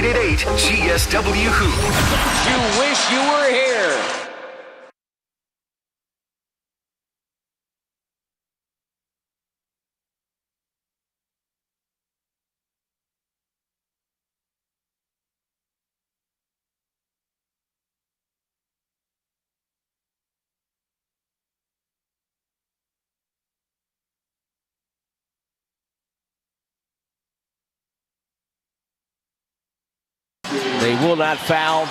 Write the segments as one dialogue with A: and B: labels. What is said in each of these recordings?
A: 888 GSW Hoop.
B: You wish you were here. They will not foul.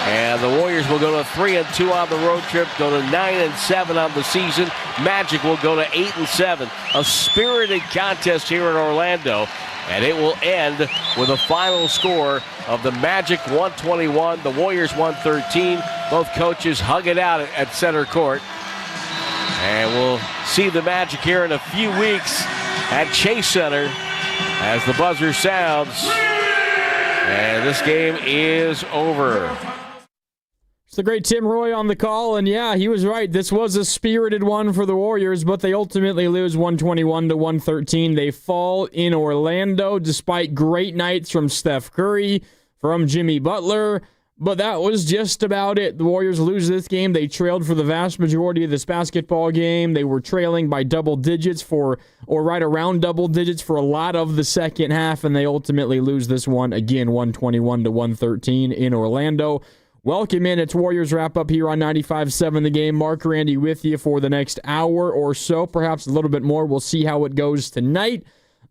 B: And the Warriors will go to 3-2 on the road trip, go to 9-7 on the season. Magic will go to 8-7. A spirited contest here in Orlando. And it will end with a final score of the Magic 121, the Warriors 113. Both coaches hug it out at center court. And we'll see the Magic here in a few weeks at Chase Center as the buzzer sounds. And this game is over.
C: It's the great Tim Roy on the call, and yeah, he was right. This was a spirited one for the Warriors, but they ultimately lose 121-113. They fall in Orlando despite great nights from Steph Curry, from Jimmy Butler, but that was just about it. The Warriors lose this game. They trailed for the vast majority of this basketball game. They were trailing by double digits or right around double digits for a lot of the second half, and they ultimately lose this one again, 121-113 in Orlando. Welcome in. It's Warriors Wrap Up here on 95.7 The Game. Mark Randy with you for the next hour or so, perhaps a little bit more. We'll see how it goes tonight.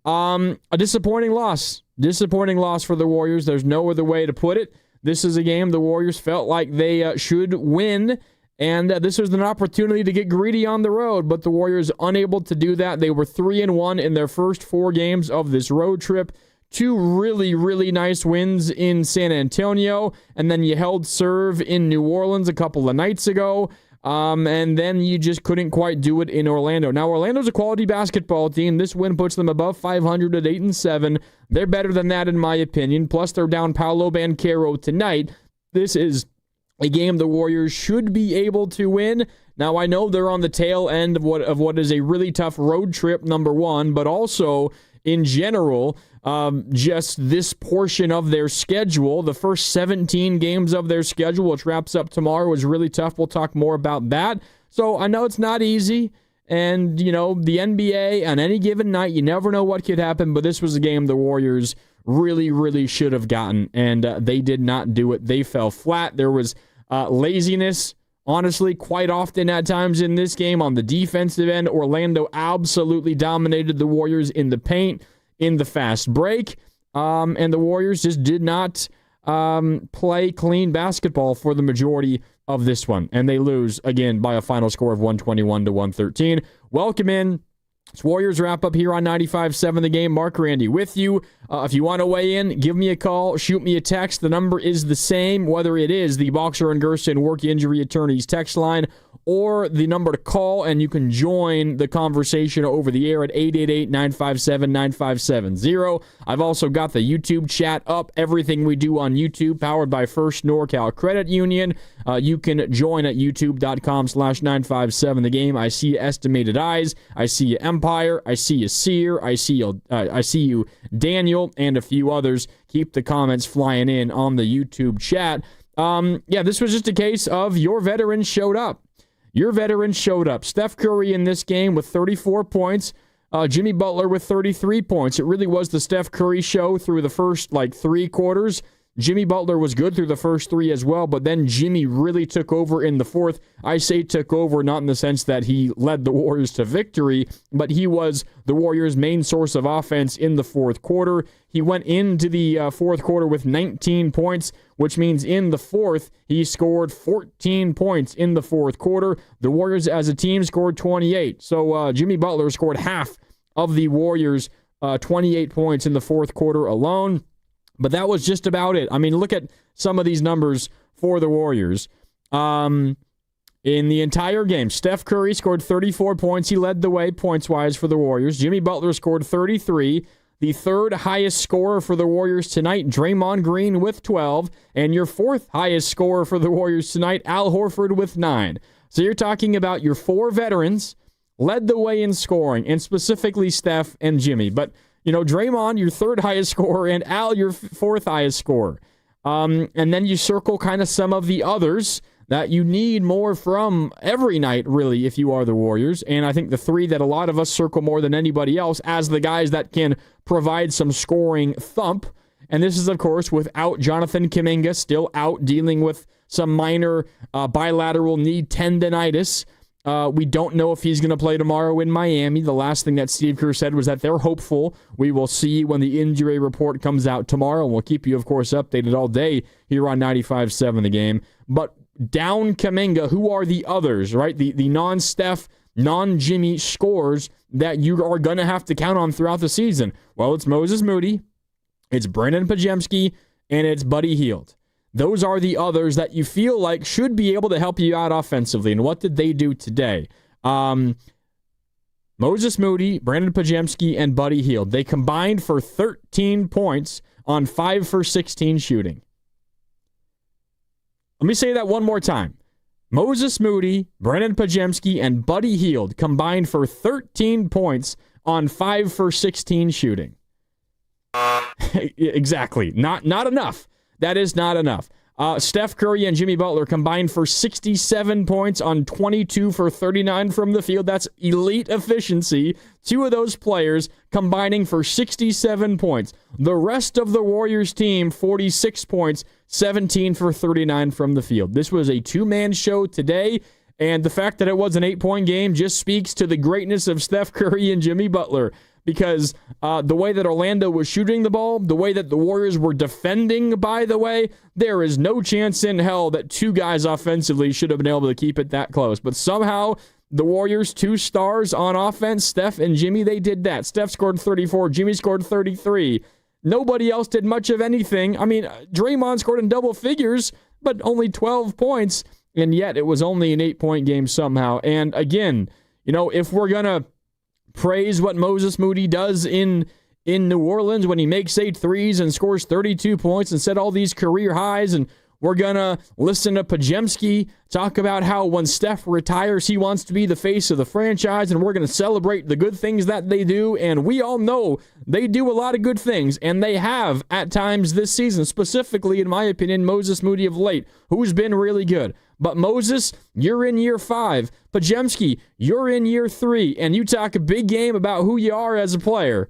C: A disappointing loss. Disappointing loss for the Warriors. There's no other way to put it. This is a game the Warriors felt like they should win, and this was an opportunity to get greedy on the road, but the Warriors unable to do that. They were 3-1 in their first 4 games of this road trip. 2 really, really nice wins in San Antonio, and then you held serve in New Orleans a couple of nights ago, and then you just couldn't quite do it in Orlando. Now, Orlando's a quality basketball team. This win puts them above 500 at 8-7. They're better than that, in my opinion. Plus, they're down Paolo Banchero tonight. This is a game the Warriors should be able to win. Now, I know they're on the tail end of what is a really tough road trip, number one, but also, in general, just this portion of their schedule, the first 17 games of their schedule, which wraps up tomorrow, was really tough. We'll talk more about that. So I know it's not easy, and, you know, the NBA, on any given night, you never know what could happen, but this was a game the Warriors really, really should have gotten, and they did not do it. They fell flat. There was laziness, honestly, quite often at times in this game on the defensive end. Orlando absolutely dominated the Warriors in the paint, in the fast break, and the Warriors just did not play clean basketball for the majority of this one, and they lose, again, by a final score of 121-113. Welcome in. It's Warriors Wrap Up here on 95.7 The Game. Mark Randy with you. If you want to weigh in, give me a call, shoot me a text. The number is the same, whether it is the Boxer and Gerson Work Injury Attorneys text line or the number to call, and you can join the conversation over the air at 888-957-9570. I've also got the YouTube chat up. Everything we do on YouTube, powered by First NorCal Credit Union. You can join at youtube.com/957 The Game. I see you Estimated Eyes. I see you Empire. I see you Sear. I see you Daniel, and a few others. Keep the comments flying in on the YouTube chat. This was just a case of your veterans showed up. Your veterans showed up. Steph Curry in this game with 34 points. Jimmy Butler with 33 points. It really was the Steph Curry show through the first, 3 quarters. Jimmy Butler was good through the first 3 as well, but then Jimmy really took over in the fourth. I say took over not in the sense that he led the Warriors to victory, but he was the Warriors' main source of offense in the fourth quarter. He went into the fourth quarter with 19 points, which means in the fourth, he scored 14 points in the fourth quarter. The Warriors as a team scored 28. So Jimmy Butler scored half of the Warriors' 28 points in the fourth quarter alone. But that was just about it. I mean, look at some of these numbers for the Warriors. In the entire game, Steph Curry scored 34 points. He led the way points-wise for the Warriors. Jimmy Butler scored 33. The third highest scorer for the Warriors tonight, Draymond Green with 12. And your fourth highest scorer for the Warriors tonight, Al Horford with 9. So you're talking about your 4 veterans led the way in scoring, and specifically Steph and Jimmy. But Draymond, your third highest scorer, and Al, your fourth highest scorer. And then you circle kind of some of the others that you need more from every night, really, if you are the Warriors. And I think the three that a lot of us circle more than anybody else as the guys that can provide some scoring thump. And this is, of course, without Jonathan Kuminga, still out dealing with some minor bilateral knee tendonitis. We don't know if he's going to play tomorrow in Miami. The last thing that Steve Kerr said was that they're hopeful. We will see when the injury report comes out tomorrow. And we'll keep you, of course, updated all day here on 95.7 The Game. But down Kuminga, who are the others, right? The non-Steph, non-Jimmy scores that you are going to have to count on throughout the season. Well, it's Moses Moody, it's Brandon Podziemski, and it's Buddy Hield. Those are the others that you feel like should be able to help you out offensively. And what did they do today? Moses Moody, Brandon Podziemski, and Buddy Hield. They combined for 13 points on 5 for 16 shooting. Let me say that one more time. Moses Moody, Brandon Podziemski, and Buddy Hield combined for 13 points on 5 for 16 shooting. Exactly. Not enough. That is not enough. Steph Curry and Jimmy Butler combined for 67 points on 22 for 39 from the field. That's elite efficiency. Two of those players combining for 67 points. The rest of the Warriors team, 46 points, 17 for 39 from the field. This was a two-man show today, and the fact that it was an 8-point game just speaks to the greatness of Steph Curry and Jimmy Butler. Because the way that Orlando was shooting the ball, the way that the Warriors were defending, by the way, there is no chance in hell that two guys offensively should have been able to keep it that close. But somehow, the Warriors, two stars on offense, Steph and Jimmy, they did that. Steph scored 34, Jimmy scored 33. Nobody else did much of anything. I mean, Draymond scored in double figures, but only 12 points, and yet it was only an 8-point game somehow. And again, if we're going to praise what Moses Moody does in New Orleans when he makes 8 threes and scores 32 points and set all these career highs, and we're going to listen to Podziemski talk about how when Steph retires, he wants to be the face of the franchise, and we're going to celebrate the good things that they do, and we all know they do a lot of good things, and they have at times this season, specifically, in my opinion, Moses Moody of late, who's been really good. But Moses, you're in year 5. Podziemski, you're in year 3. And you talk a big game about who you are as a player.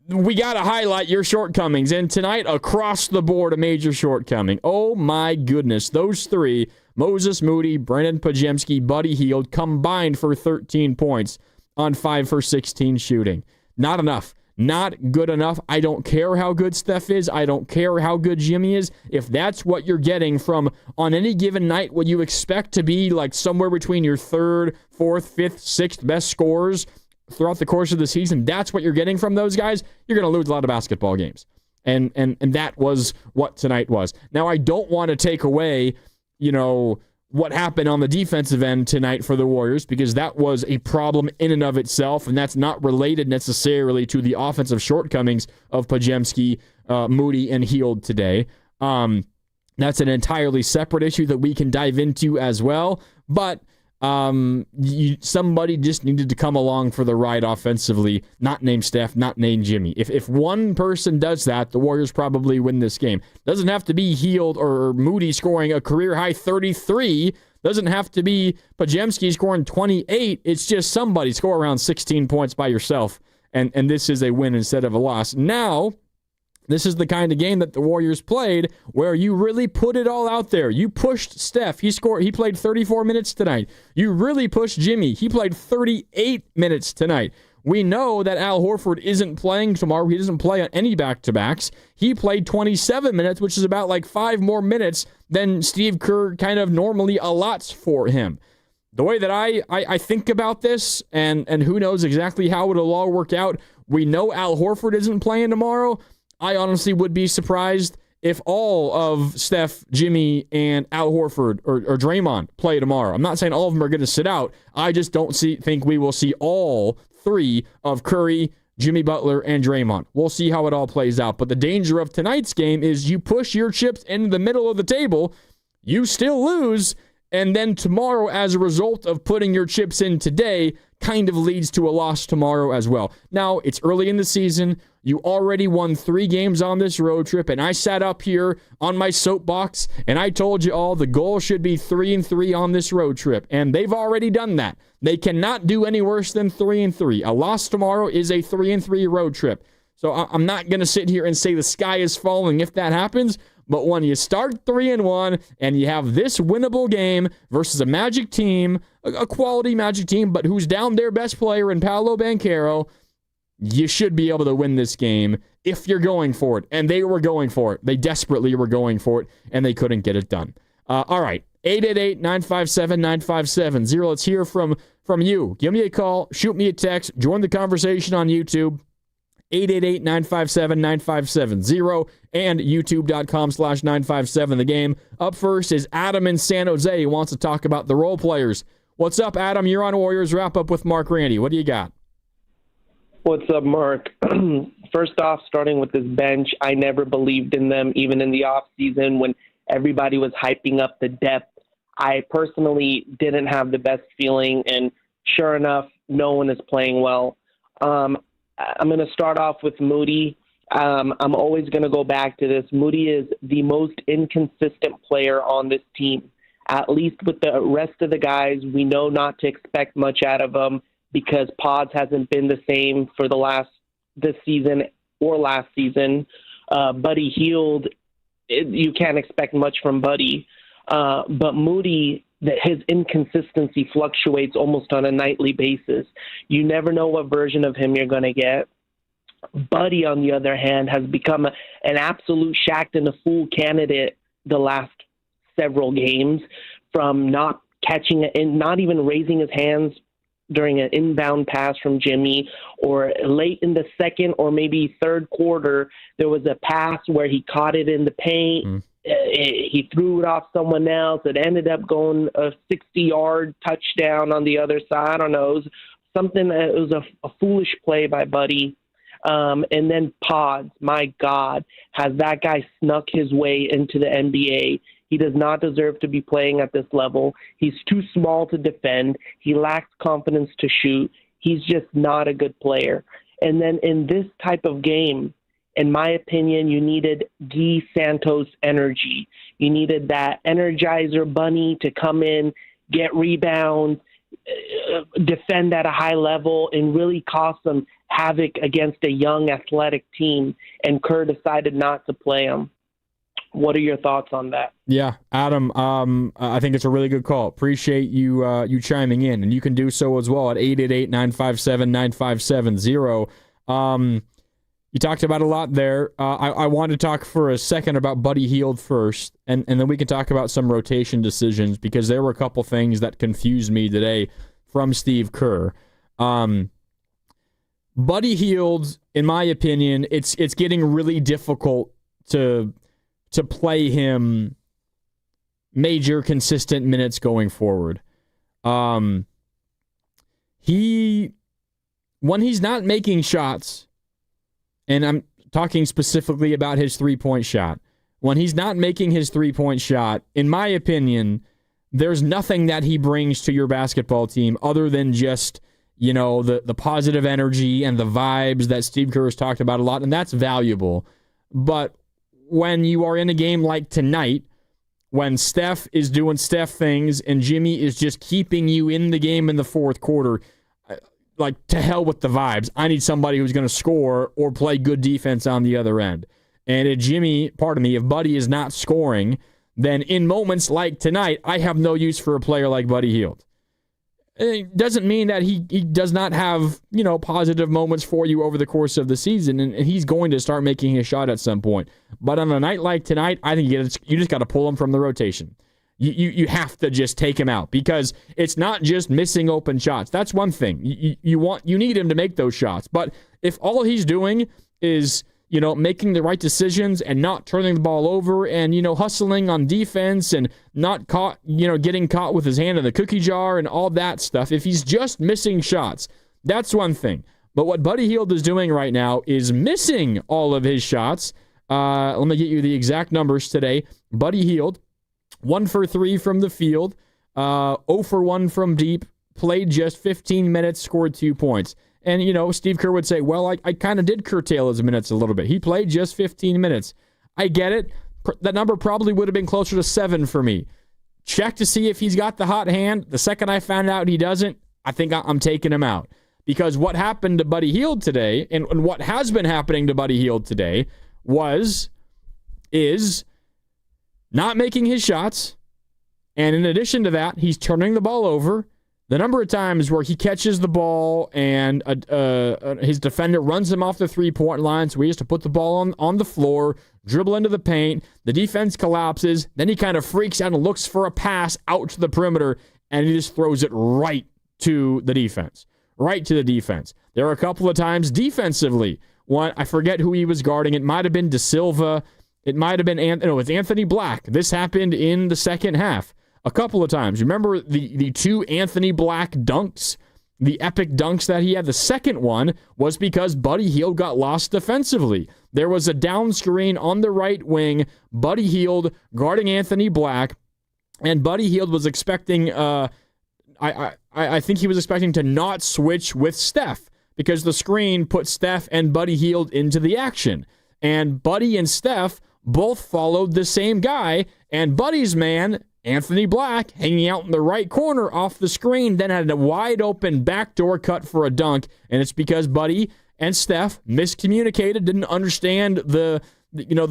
C: We got to highlight your shortcomings. And tonight, across the board, a major shortcoming. Oh my goodness. Those three, Moses Moody, Brandon Podziemski, Buddy Hield, combined for 13 points on 5 for 16 shooting. Not enough. Not good enough. I don't care how good Steph is. I don't care how good Jimmy is. If that's what you're getting from, on any given night, what you expect to be like somewhere between your 3rd, 4th, 5th, 6th best scorers throughout the course of the season, that's what you're getting from those guys, you're going to lose a lot of basketball games. And that was what tonight was. Now, I don't want to take away, what happened on the defensive end tonight for the Warriors, because that was a problem in and of itself, and that's not related necessarily to the offensive shortcomings of Podziemski, Moody, and Hield today. That's an entirely separate issue that we can dive into as well, but somebody just needed to come along for the ride offensively, not named Steph, not named Jimmy. If one person does that, the Warriors probably win this game. Doesn't have to be Hield or Moody scoring a career-high 33. Doesn't have to be Podziemski scoring 28. It's just somebody score around 16 points by yourself, and this is a win instead of a loss. Now, this is the kind of game that the Warriors played where you really put it all out there. You pushed Steph. He played 34 minutes tonight. You really pushed Jimmy. He played 38 minutes tonight. We know that Al Horford isn't playing tomorrow. He doesn't play on any back-to-backs. He played 27 minutes, which is about like 5 more minutes than Steve Kerr kind of normally allots for him. The way that I think about this, and who knows exactly how it'll all work out, we know Al Horford isn't playing tomorrow. I honestly would be surprised if all of Steph, Jimmy, and Al Horford or Draymond play tomorrow. I'm not saying all of them are going to sit out. I just don't think we will see all 3 of Curry, Jimmy Butler, and Draymond. We'll see how it all plays out. But the danger of tonight's game is you push your chips into the middle of the table, you still lose, and then tomorrow, as a result of putting your chips in today, kind of leads to a loss tomorrow as well. Now, it's early in the season. You already won 3 games on this road trip, and I sat up here on my soapbox, and I told you all the goal should be 3-3 on this road trip, and they've already done that. They cannot do any worse than 3-3. A loss tomorrow is a 3-3 road trip. So I'm not going to sit here and say the sky is falling if that happens, but when you start 3-1 and you have this winnable game versus a Magic team, a quality Magic team, but who's down their best player in Paolo Banchero, you should be able to win this game if you're going for it. And they were going for it. They desperately were going for it, and they couldn't get it done. All right, 888-957-9570. Let's hear from you. Give me a call, shoot me a text, join the conversation on YouTube. 888-957-9570 and youtube.com/957 the game. Up first is Adam in San Jose who wants to talk about the role players. What's up, Adam? You're on Warriors Wrap Up with Mark Randy. What do you got?
D: What's up, Mark? First off, starting with this bench, I never believed in them, even in the offseason when everybody was hyping up the depth. I personally didn't have the best feeling, and sure enough, no one is playing well. I'm going to start off with Moody. I'm always going to go back to this. Moody is the most inconsistent player on this team. At least with the rest of the guys, we know not to expect much out of them because Pods hasn't been the same for this season or last season. Buddy Hield, you can't expect much from Buddy. But Moody, his inconsistency fluctuates almost on a nightly basis. You never know what version of him you're going to get. Buddy, on the other hand, has become an absolute Shaqtin' and a Fool candidate the last several games, from not catching it and not even raising his hands during an inbound pass from Jimmy, or late in the second or maybe third quarter, there was a pass where he caught it in the paint. He threw it off someone else. It ended up going a 60-yard touchdown on the other side. I don't know. It was a foolish play by Buddy. And then Pods, my God, has that guy snuck his way into the NBA? He does not deserve to be playing at this level. He's too small to defend. He lacks confidence to shoot. He's just not a good player. And then in this type of game, in my opinion, you needed Guy Santos energy. You needed that Energizer Bunny to come in, get rebounds, defend at a high level, and really cause some havoc against a young athletic team. And Kerr decided not to play him. What are your thoughts on that?
C: Yeah, Adam, I think it's a really good call. Appreciate you chiming in, and you can do so as well at 888-957-9570. You talked about a lot there. I want to talk for a second about Buddy Hield first, and then we can talk about some rotation decisions, because there were a couple things that confused me today from Steve Kerr. Buddy Hield, in my opinion, it's getting really difficult to play him major consistent minutes going forward. When he's not making shots, and I'm talking specifically about his three-point shot, when he's not making his three-point shot, in my opinion, there's nothing that he brings to your basketball team other than just, the positive energy and the vibes that Steve Kerr has talked about a lot, and that's valuable. But when you are in a game like tonight, when Steph is doing Steph things and Jimmy is just keeping you in the game in the fourth quarter, like, to hell with the vibes. I need somebody who's going to score or play good defense on the other end. And if Buddy is not scoring, then in moments like tonight, I have no use for a player like Buddy Hield. It doesn't mean that he does not have, positive moments for you over the course of the season, and he's going to start making his shot at some point. But on a night like tonight, I think you just got to pull him from the rotation. You have to just take him out, because it's not just missing open shots. That's one thing. You need him to make those shots. But if all he's doing is, making the right decisions and not turning the ball over and, hustling on defense and not getting caught with his hand in the cookie jar and all that stuff, if he's just missing shots, that's one thing. But what Buddy Hield is doing right now is missing all of his shots. Let me get you the exact numbers today. Buddy Hield, 1 for 3 from the field, 0 for 1 from deep, played just 15 minutes, scored 2 points. And, Steve Kerr would say, well, I kind of did curtail his minutes a little bit. He played just 15 minutes. I get it. That number probably would have been closer to 7 for me. Check to see if he's got the hot hand. The second I found out he doesn't, I think I'm taking him out. Because what happened to Buddy Hield today, and what has been happening to Buddy Hield today, is not making his shots. And in addition to that, he's turning the ball over. The number of times where he catches the ball and his defender runs him off the three-point line, so he has to put the ball on the floor, dribble into the paint, the defense collapses, then he kind of freaks out and looks for a pass out to the perimeter, and he just throws it right to the defense. Right to the defense. There are a couple of times defensively. One, I forget who he was guarding. It might have been De Silva. It might have been it's Anthony Black. This happened in the second half. A couple of times. Remember the two Anthony Black dunks? The epic dunks that he had? The second one was because Buddy Hield got lost defensively. There was a down screen on the right wing, Buddy Hield guarding Anthony Black, and Buddy Hield was expecting, I think he was expecting to not switch with Steph because the screen put Steph and Buddy Hield into the action. And Buddy and Steph both followed the same guy, and Buddy's man, Anthony Black, hanging out in the right corner off the screen, then had a wide open backdoor cut for a dunk, and it's because Buddy and Steph miscommunicated, didn't understand the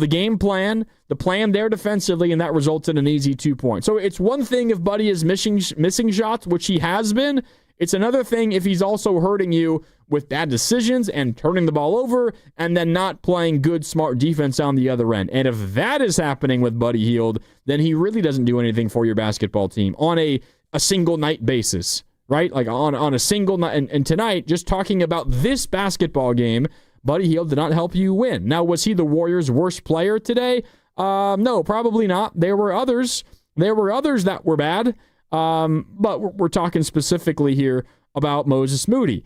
C: game plan, the plan there defensively, and that resulted in an easy 2 points. So it's one thing if Buddy is missing shots, which he has been. It's another thing if he's also hurting you with bad decisions and turning the ball over and then not playing good, smart defense on the other end. And if that is happening with Buddy Hield, then he really doesn't do anything for your basketball team on a single night basis, right? Like on a single night. And tonight, just talking about this basketball game, Buddy Hield did not help you win. Now, was he the Warriors' worst player today? No, probably not. There were others that were bad. But we're talking specifically here about Moses Moody.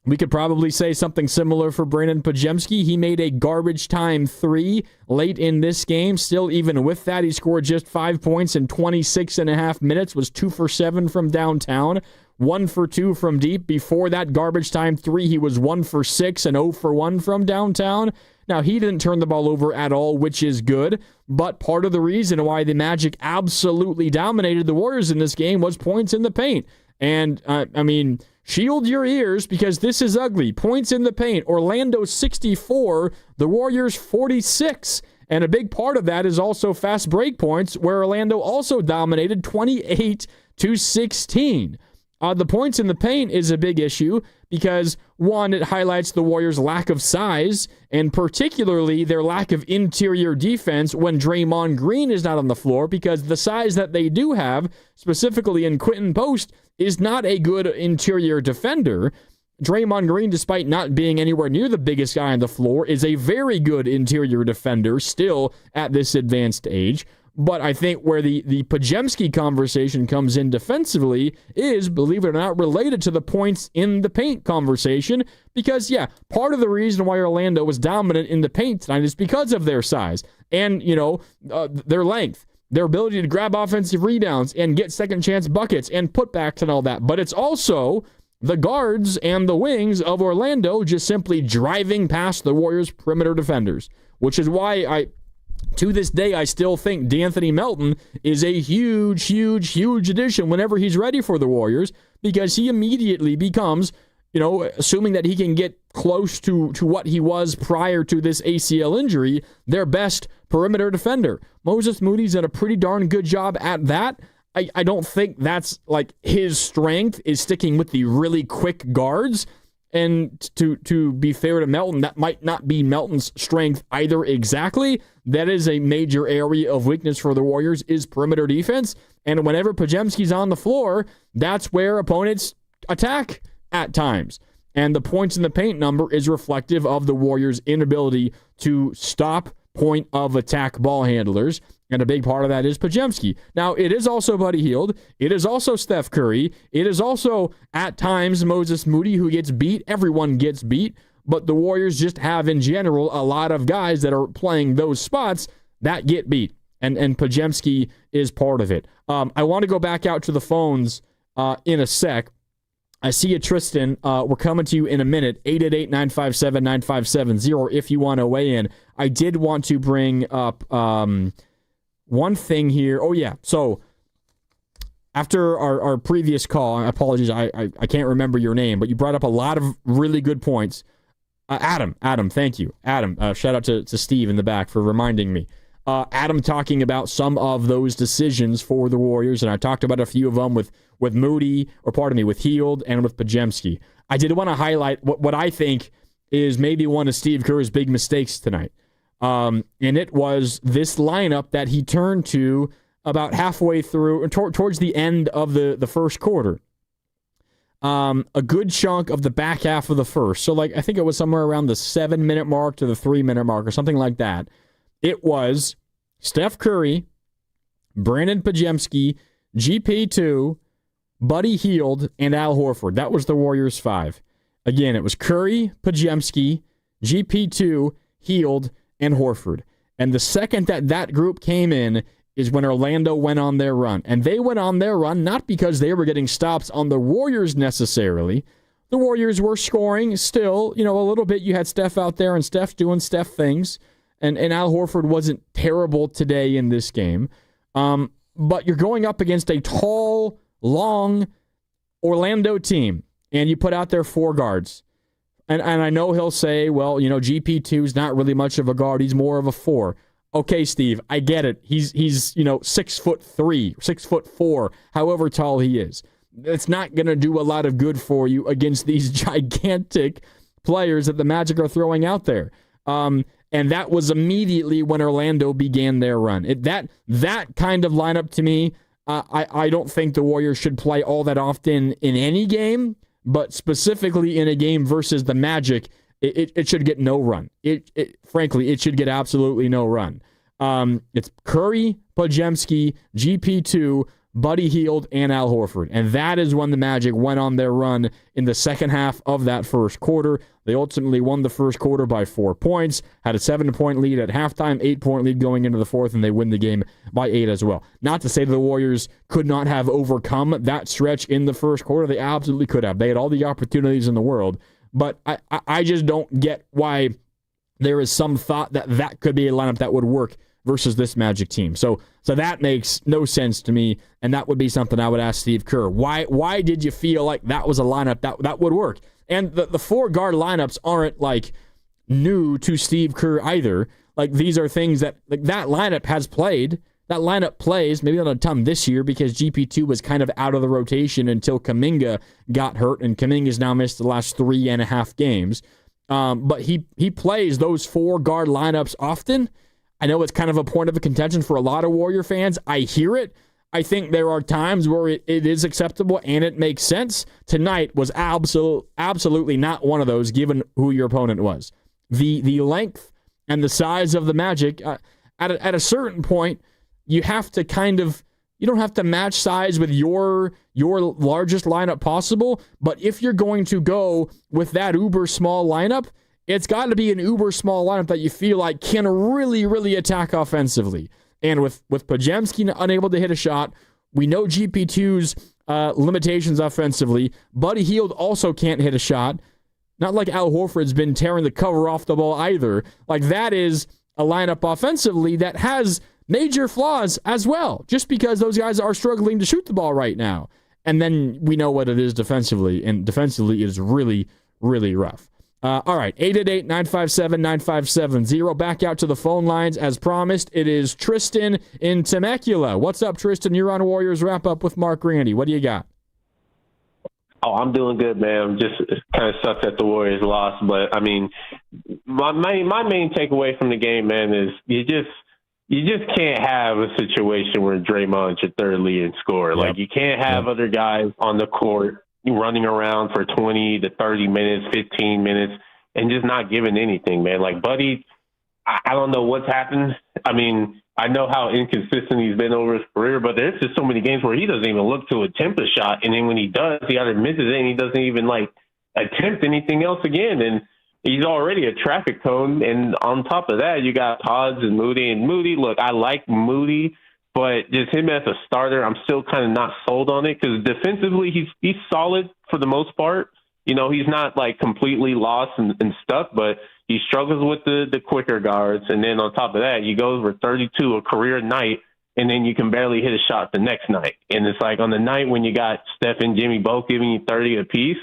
C: We could probably say something similar for Brandon Podziemski. He made a garbage time 3 late in this game. Still, even with that, he scored just 5 points in 26 and a half minutes, was 2 for 7 from downtown, 1 for 2 from deep. Before that garbage time 3, he was 1 for 6 and 0 for 1 from downtown. Now, he didn't turn the ball over at all, which is good, but part of the reason why the Magic absolutely dominated the Warriors in this game was points in the paint. And, shield your ears because this is ugly. Points in the paint. Orlando 64, the Warriors 46. And a big part of that is also fast break points, where Orlando also dominated 28-16. The points in the paint is a big issue because, one, it highlights the Warriors' lack of size, and particularly their lack of interior defense when Draymond Green is not on the floor, because the size that they do have, specifically in Quentin Post, is not a good interior defender. Draymond Green, despite not being anywhere near the biggest guy on the floor, is a very good interior defender still at this advanced age. But I think where the Podziemski conversation comes in defensively is, believe it or not, related to the points in the paint conversation. Because, part of the reason why Orlando was dominant in the paint tonight is because of their size and, their length, their ability to grab offensive rebounds and get second chance buckets and putbacks and all that. But it's also the guards and the wings of Orlando just simply driving past the Warriors' perimeter defenders, which is why to this day, I still think D'Anthony Melton is a huge, huge, huge addition whenever he's ready for the Warriors, because he immediately becomes, assuming that he can get close to what he was prior to this ACL injury, their best perimeter defender. Moses Moody's done a pretty darn good job at that. I don't think that's like his strength is sticking with the really quick guards. And to be fair to Melton, that might not be Melton's strength either exactly. That is a major area of weakness for the Warriors is perimeter defense. And whenever Podziemski's on the floor, that's where opponents attack at times. And the points in the paint number is reflective of the Warriors' inability to stop point of attack ball handlers. And a big part of that is Podziemski. Now, it is also Buddy Hield. It is also Steph Curry. It is also, at times, Moses Moody, who gets beat. Everyone gets beat. But the Warriors just have, in general, a lot of guys that are playing those spots that get beat. And Podziemski is part of it. I want to go back out to the phones in a sec. I see you, Tristan. We're coming to you in a minute. 888-957-9570 if you want to weigh in. I did want to bring up one thing here. Oh, yeah. So after our previous call, apologies, I can't remember your name, but you brought up a lot of really good points. Adam, thank you. Adam, shout out to Steve in the back for reminding me. Adam talking about some of those decisions for the Warriors, and I talked about a few of them with Hield and with Podziemski. I did want to highlight what I think is maybe one of Steve Kerr's big mistakes tonight. And it was this lineup that he turned to about halfway through, towards the end of the first quarter. A good chunk of the back half of the first. So, I think it was somewhere around the 7-minute mark to the 3-minute mark or something like that. It was Steph Curry, Brandon Podziemski, GP2, Buddy Hield, and Al Horford. That was the Warriors' 5. Again, it was Curry, Podziemski, GP2, Hield, and Horford. And the second that group came in is when Orlando went on their run. And they went on their run not because they were getting stops on the Warriors necessarily. The Warriors were scoring still, a little bit. You had Steph out there and Steph doing Steph things. And Al Horford wasn't terrible today in this game. But you're going up against a tall, long Orlando team, and you put out their 4 guards. And I know he'll say, well, GP2 is not really much of a guard. He's more of a 4. Okay, Steve, I get it. He's 6'3", 6'4", however tall he is. It's not going to do a lot of good for you against these gigantic players that the Magic are throwing out there. And that was immediately when Orlando began their run. That kind of lineup to me, I don't think the Warriors should play all that often in any game, but specifically in a game versus the Magic, it should get no run. Frankly, it should get absolutely no run. It's Curry, Podziemski, GP2, Buddy Hield, and Al Horford. And that is when the Magic went on their run in the second half of that first quarter. They ultimately won the first quarter by 4 points, had a 7-point lead at halftime, 8-point lead going into the fourth, and they win the game by 8 as well. Not to say the Warriors could not have overcome that stretch in the first quarter. They absolutely could have. They had all the opportunities in the world. But I just don't get why there is some thought that could be a lineup that would work versus this Magic team. So that makes no sense to me, and that would be something I would ask Steve Kerr. Why did you feel like that was a lineup that would work? And the 4-guard lineups aren't new to Steve Kerr either. These are things that that lineup has played. That lineup plays, maybe not a ton this year because GP2 was kind of out of the rotation until Kuminga got hurt, and Kuminga's now missed the last 3.5 games. But he plays those 4-guard lineups often. I know it's kind of a point of contention for a lot of Warrior fans. I hear it. I think there are times where it is acceptable and it makes sense. Tonight was absolutely not one of those, given who your opponent was. The length and the size of the Magic, at a certain point, you have to you don't have to match size with your largest lineup possible, but if you're going to go with that uber small lineup, it's got to be an uber small lineup that you feel like can really, really attack offensively. And with Podziemski unable to hit a shot, we know GP2's limitations offensively. Buddy Hield also can't hit a shot. Not like Al Horford's been tearing the cover off the ball either. That is a lineup offensively that has major flaws as well, just because those guys are struggling to shoot the ball right now. And then we know what it is defensively, and defensively it is really, really rough. All right, 888-957-9570. Back out to the phone lines as promised. It is Tristan in Temecula. What's up, Tristan? You're on Warriors Wrap-Up with Mark Randy. What do you got?
E: Oh, I'm doing good, man. It kind of sucks that the Warriors lost, but I mean, my main takeaway from the game, man, is you just can't have a situation where Draymond's your third leading scorer.
C: Yep.
E: You can't have other guys on the court running around for 20 to 30 minutes, 15 minutes, and just not giving anything, man. Buddy, I don't know what's happened. I mean, I know how inconsistent he's been over his career, but there's just so many games where he doesn't even look to attempt a shot, and then when he does, he either misses it and he doesn't even, attempt anything else again, and he's already a traffic cone. And on top of that, you got Pods and Moody. And Moody, look, I like Moody, But just him as a starter, I'm still kind of not sold on it because defensively he's solid for the most part. You know, he's not like completely lost and stuff, but he struggles with the quicker guards. And then on top of that, you go over 32 a career night, and then you can barely hit a shot the next night. And it's like on the night when you got Steph and Jimmy both giving you 30 apiece,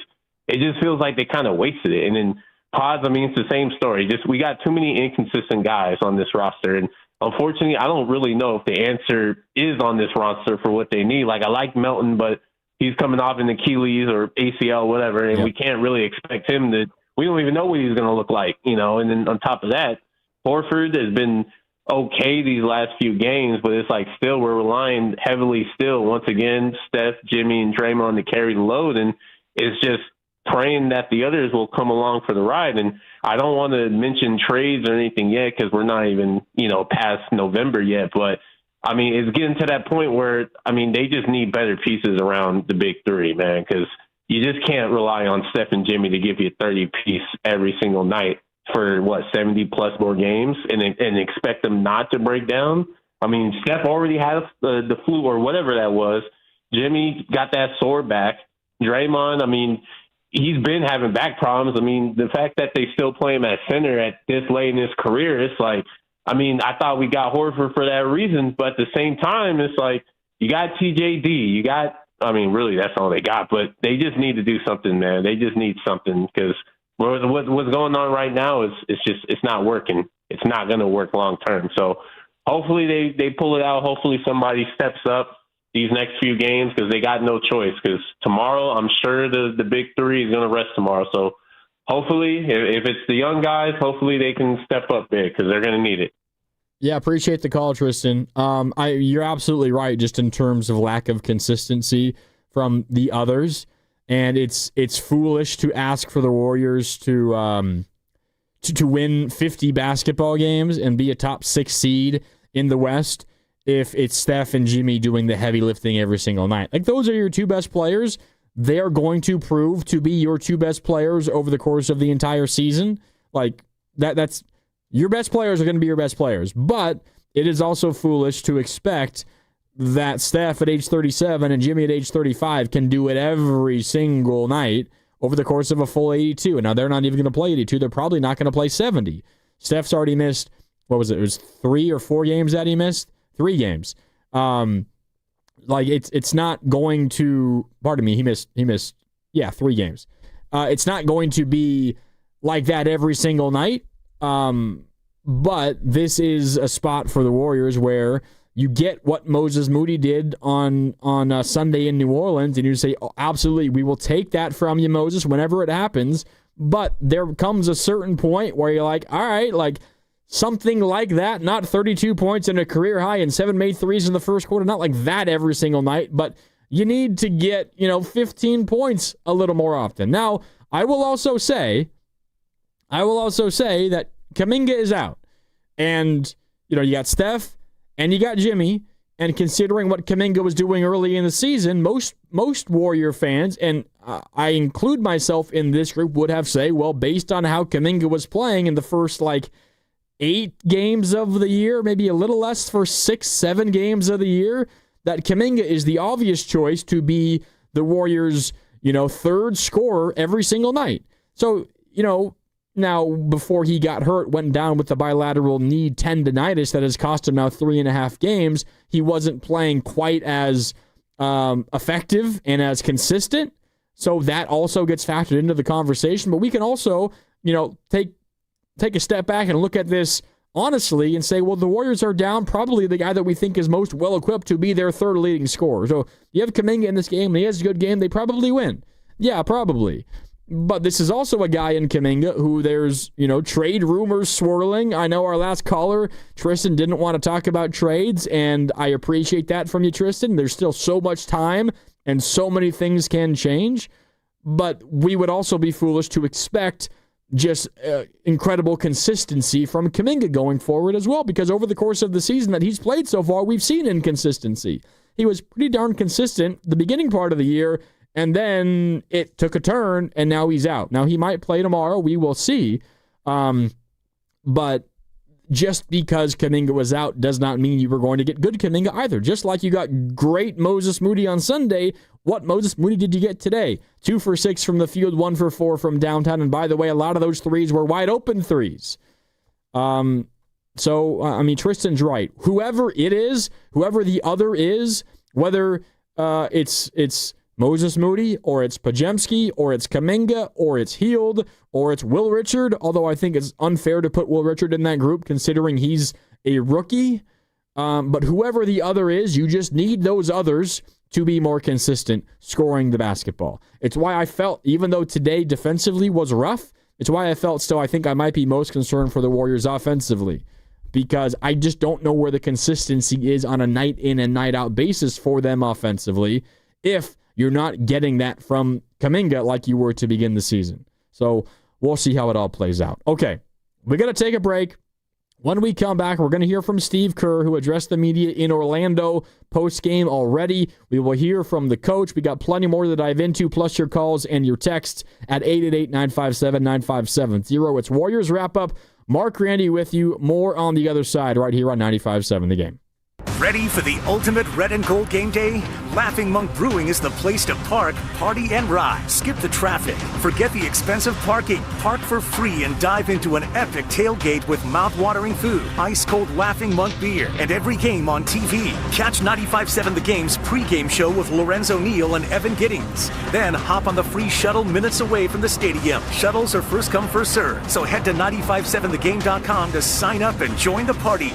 E: it just feels like they kind of wasted it. And then Paz, I mean, it's the same story. Just we got too many inconsistent guys on this roster. And unfortunately, I don't really know if the answer is on this roster for what they need. Like, I like Melton, but he's coming off an Achilles or ACL, whatever, and we can't really expect him to – we don't even know what he's going to look like, you know. And then on top of that, Horford has been okay these last few games, but it's like still we're relying heavily still, once again, Steph, Jimmy, and Draymond to carry the load, and it's just praying that the others will come along for the ride. And I don't want to mention trades or anything yet because we're not even, you know, past November yet, but I mean, it's getting to that point where, I mean, they just need better pieces around the big three, man, because you just can't rely on Steph and Jimmy to give you a 30-piece every single night for, 70-plus more games and expect them not to break down. I mean, Steph already has the flu or whatever that was. Jimmy got that sore back. Draymond, I mean, he's been having back problems. I mean, the fact that they still play him at center at this late in his career, it's like, I mean, I thought we got Horford for that reason, but at the same time, it's like you got TJD, you got, I mean, really that's all they got, but they just need to do something, man. They just need something because what's going on right now is it's not working. It's not going to work long term. So hopefully they pull it out. Hopefully somebody steps up these next few games because they got no choice because tomorrow I'm sure the big three is going to rest tomorrow. So hopefully, if it's the young guys, hopefully they can step up big because they're going to need it.
C: Yeah, appreciate the call, Tristan. You're absolutely right, just in terms of lack of consistency from the others, and it's foolish to ask for the Warriors to win 50 basketball games and be a top 6 seed in the West if it's Steph and Jimmy doing the heavy lifting every single night. Like, those are your two best players. They are going to prove to be your two best players over the course of the entire season. Like, that's your best players are going to be your best players. But it is also foolish to expect that Steph at age 37 and Jimmy at age 35 can do it every single night over the course of a full 82. And now they're not even going to play 82. They're probably not going to play 70. Steph's already missed, what was it? It was 3 or 4 games that he missed? 3 games. Like, it's not going to, pardon me, he missed 3 games. It's not going to be like that every single night. But this is a spot for the Warriors where you get what Moses Moody did on Sunday in New Orleans, and you say, oh, absolutely, we will take that from you, Moses, whenever it happens. But there comes a certain point where you're like, all right, like, something like that, not 32 points and a career high and 7 made threes in the first quarter, not like that every single night, but you need to get, 15 points a little more often. Now, I will also say that Kuminga is out. And, you got Steph and you got Jimmy, and considering what Kuminga was doing early in the season, most Warrior fans, and I include myself in this group, would have say, well, based on how Kuminga was playing in the first, 8 games of the year, maybe a little less for 6-7 games of the year, that Kuminga is the obvious choice to be the Warriors, third scorer every single night. So, now before he got hurt, went down with the bilateral knee tendonitis that has cost him now 3.5 games, he wasn't playing quite as effective and as consistent. So that also gets factored into the conversation. But we can also, take a step back and look at this honestly and say, well, the Warriors are down probably the guy that we think is most well-equipped to be their third leading scorer. So you have Kuminga in this game, and he has a good game, they probably win. Yeah, probably. But this is also a guy in Kuminga who there's, trade rumors swirling. I know our last caller, Tristan, didn't want to talk about trades, and I appreciate that from you, Tristan. There's still so much time, and so many things can change. But we would also be foolish to expect just incredible consistency from Kuminga going forward as well, because over the course of the season that he's played so far, we've seen inconsistency. He was pretty darn consistent the beginning part of the year, and then it took a turn, and now he's out. Now, he might play tomorrow. We will see. But just because Kuminga was out does not mean you were going to get good Kuminga either. Just like you got great Moses Moody on Sunday, what Moses Moody did you get today? 2 for 6 from the field, 1 for 4 from downtown. And by the way, a lot of those threes were wide open threes. Tristan's right. Whoever it is, whoever the other is, whether it's Moses Moody, or it's Podziemski, or it's Kuminga, or it's Hield, or it's Will Richard, although I think it's unfair to put Will Richard in that group considering he's a rookie. But whoever the other is, you just need those others to be more consistent scoring the basketball. It's why I felt, even though today defensively was rough, it's why I felt still I think I might be most concerned for the Warriors offensively, because I just don't know where the consistency is on a night in and night out basis for them offensively if you're not getting that from Kuminga like you were to begin the season. So we'll see how it all plays out. Okay, we're going to take a break. When we come back, we're going to hear from Steve Kerr, who addressed the media in Orlando post-game already. We will hear from the coach. We got plenty more to dive into, plus your calls and your texts at 888-957-9570. It's Warriors Wrap-Up. Mark Randy with you. More on the other side right here on 95.7 The Game.
A: Ready for the ultimate red and gold game day? Laughing Monk Brewing is the place to park, party, and ride. Skip the traffic. Forget the expensive parking. Park for free and dive into an epic tailgate with mouth-watering food, ice-cold Laughing Monk beer, and every game on TV. Catch 95.7 The Game's pregame show with Lorenzo Neal and Evan Giddings. Then hop on the free shuttle minutes away from the stadium. Shuttles are first come, first served. So head to 957thegame.com to sign up and join the party.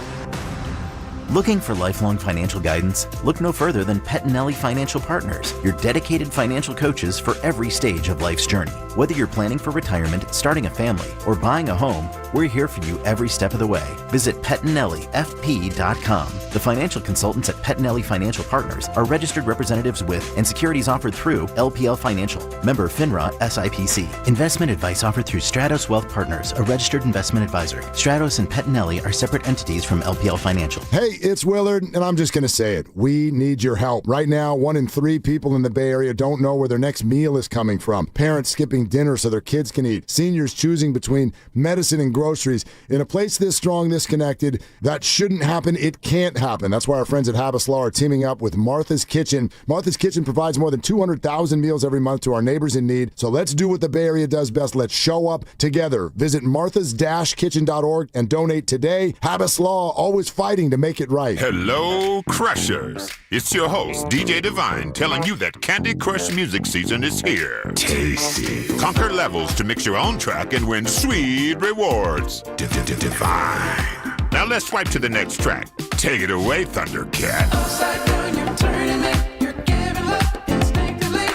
F: Looking for lifelong financial guidance? Look no further than Pettinelli Financial Partners, your dedicated financial coaches for every stage of life's journey. Whether you're planning for retirement, starting a family, or buying a home, we're here for you every step of the way. Visit PettinelliFP.com. The financial consultants at Pettinelli Financial Partners are registered representatives with and securities offered through LPL Financial, member FINRA SIPC. Investment advice offered through Stratos Wealth Partners, a registered investment advisor. Stratos and Pettinelli are separate entities from LPL Financial.
G: Hey, it's Willard, and I'm just going to say it. We need your help. Right now, 1 in 3 people in the Bay Area don't know where their next meal is coming from. Parents skipping dinner so their kids can eat. Seniors choosing between medicine and groceries. In a place this strong, this connected, that shouldn't happen. It can't happen. That's why our friends at Habas Law are teaming up with Martha's Kitchen. Martha's Kitchen provides more than 200,000 meals every month to our neighbors in need. So let's do what the Bay Area does best. Let's show up together. Visit marthas-kitchen.org and donate today. Habas Law, always fighting to make it right.
H: Hello, Crushers. It's your host, DJ Divine, telling you that Candy Crush music season is here. Tasty. Conquer levels to mix your own track and win sweet rewards. Divine. Now let's swipe to the next track. Take it away, Thundercat.
I: Upside down, you're turning it. You're giving up instinctively.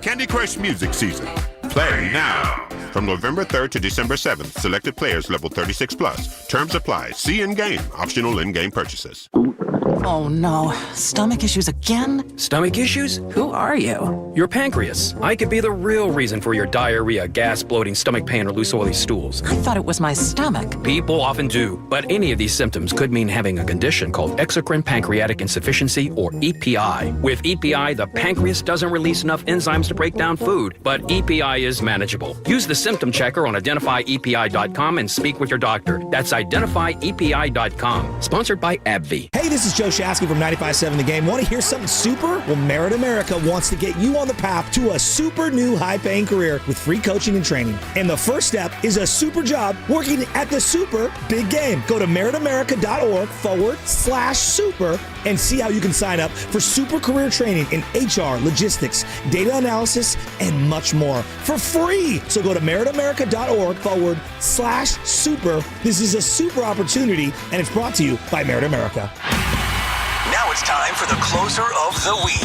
H: Candy Crush music season. Play now. From November 3rd to December 7th, selected players level 36+. Terms apply. See in-game. Optional in-game purchases.
J: Oh no, stomach issues again?
K: Stomach issues?
J: Who are you?
K: Your pancreas. I could be the real reason for your diarrhea, gas, bloating, stomach pain, or loose oily stools.
J: I thought it was my stomach.
K: People often do, but any of these symptoms could mean having a condition called exocrine pancreatic insufficiency, or EPI. With EPI, the pancreas doesn't release enough enzymes to break down food, but EPI is manageable. Use the symptom checker on identifyepi.com and speak with your doctor. That's identifyepi.com. Sponsored by AbbVie.
L: Hey, this is Joe Shasky from 95.7 The Game. Want to hear something super? Well, Merit America wants to get you on the path to a super new high-paying career with free coaching and training. And the first step is a super job working at the super big game. Go to meritamerica.org/super and see how you can sign up for super career training in HR, logistics, data analysis, and much more for free. So go to meritamerica.org/super. This is a super opportunity, and it's brought to you by Merit America.
A: Now it's time for the closer of the week.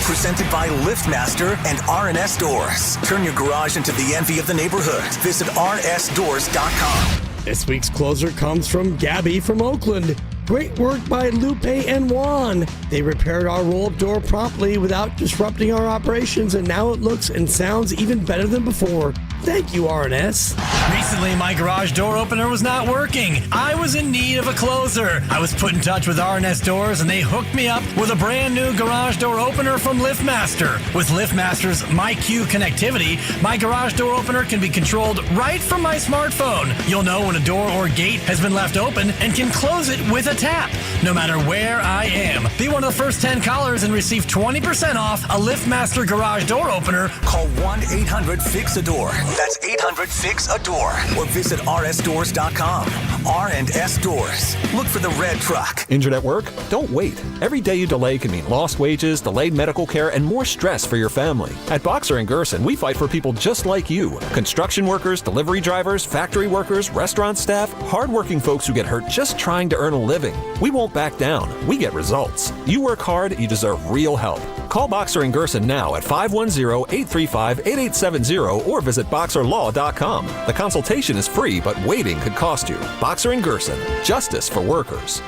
A: Presented by LiftMaster and R&S Doors. Turn your garage into the envy of the neighborhood. Visit rnsdoors.com.
M: This week's closer comes from Gabby from Oakland. Great work by Lupe and Juan. They repaired our roll-up door promptly without disrupting our operations, and now it looks and sounds even better than before. Thank you, R&S.
N: Recently, my garage door opener was not working. I was in need of a closer. I was put in touch with R&S Doors, and they hooked me up with a brand new garage door opener from LiftMaster. With LiftMaster's MyQ connectivity, my garage door opener can be controlled right from my smartphone. You'll know when a door or gate has been left open and can close it with a tap, no matter where I am. Be one of the first 10 callers and receive 20% off a LiftMaster garage door opener.
A: Call 1-800-FIX-A-DOOR. That's 800-FIX-A-DOOR. Or visit rsdoors.com. R&S Doors. Look for the red truck.
O: Injured at work? Don't wait. Every day you delay can mean lost wages, delayed medical care, and more stress for your family. At Boxer & Gerson, we fight for people just like you. Construction workers, delivery drivers, factory workers, restaurant staff, hardworking folks who get hurt just trying to earn a living. We won't back down. We get results. You work hard, you deserve real help. Call Boxer & Gerson now at 510-835-8870 or visit BoxerLaw.com. The consultation is free, but waiting could cost you. Boxer & Gerson. Justice for workers.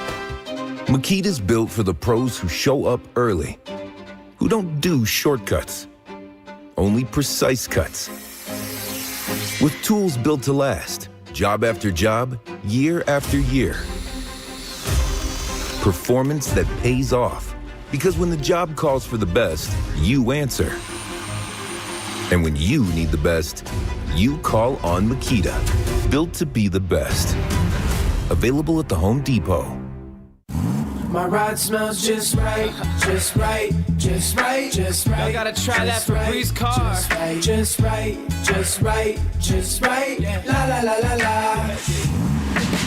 P: Makita's built for the pros who show up early, who don't do shortcuts, only precise cuts. With tools built to last, job after job, year after year. Performance that pays off, because when the job calls for the best, you answer. And when you need the best, you call on Makita. Built to be the best. Available at the Home Depot.
I: My ride smells just right, just right, just right, just right.
Q: Y'all gotta try that Febreze car.
I: Just right, just right, just right, just right. La la la la la.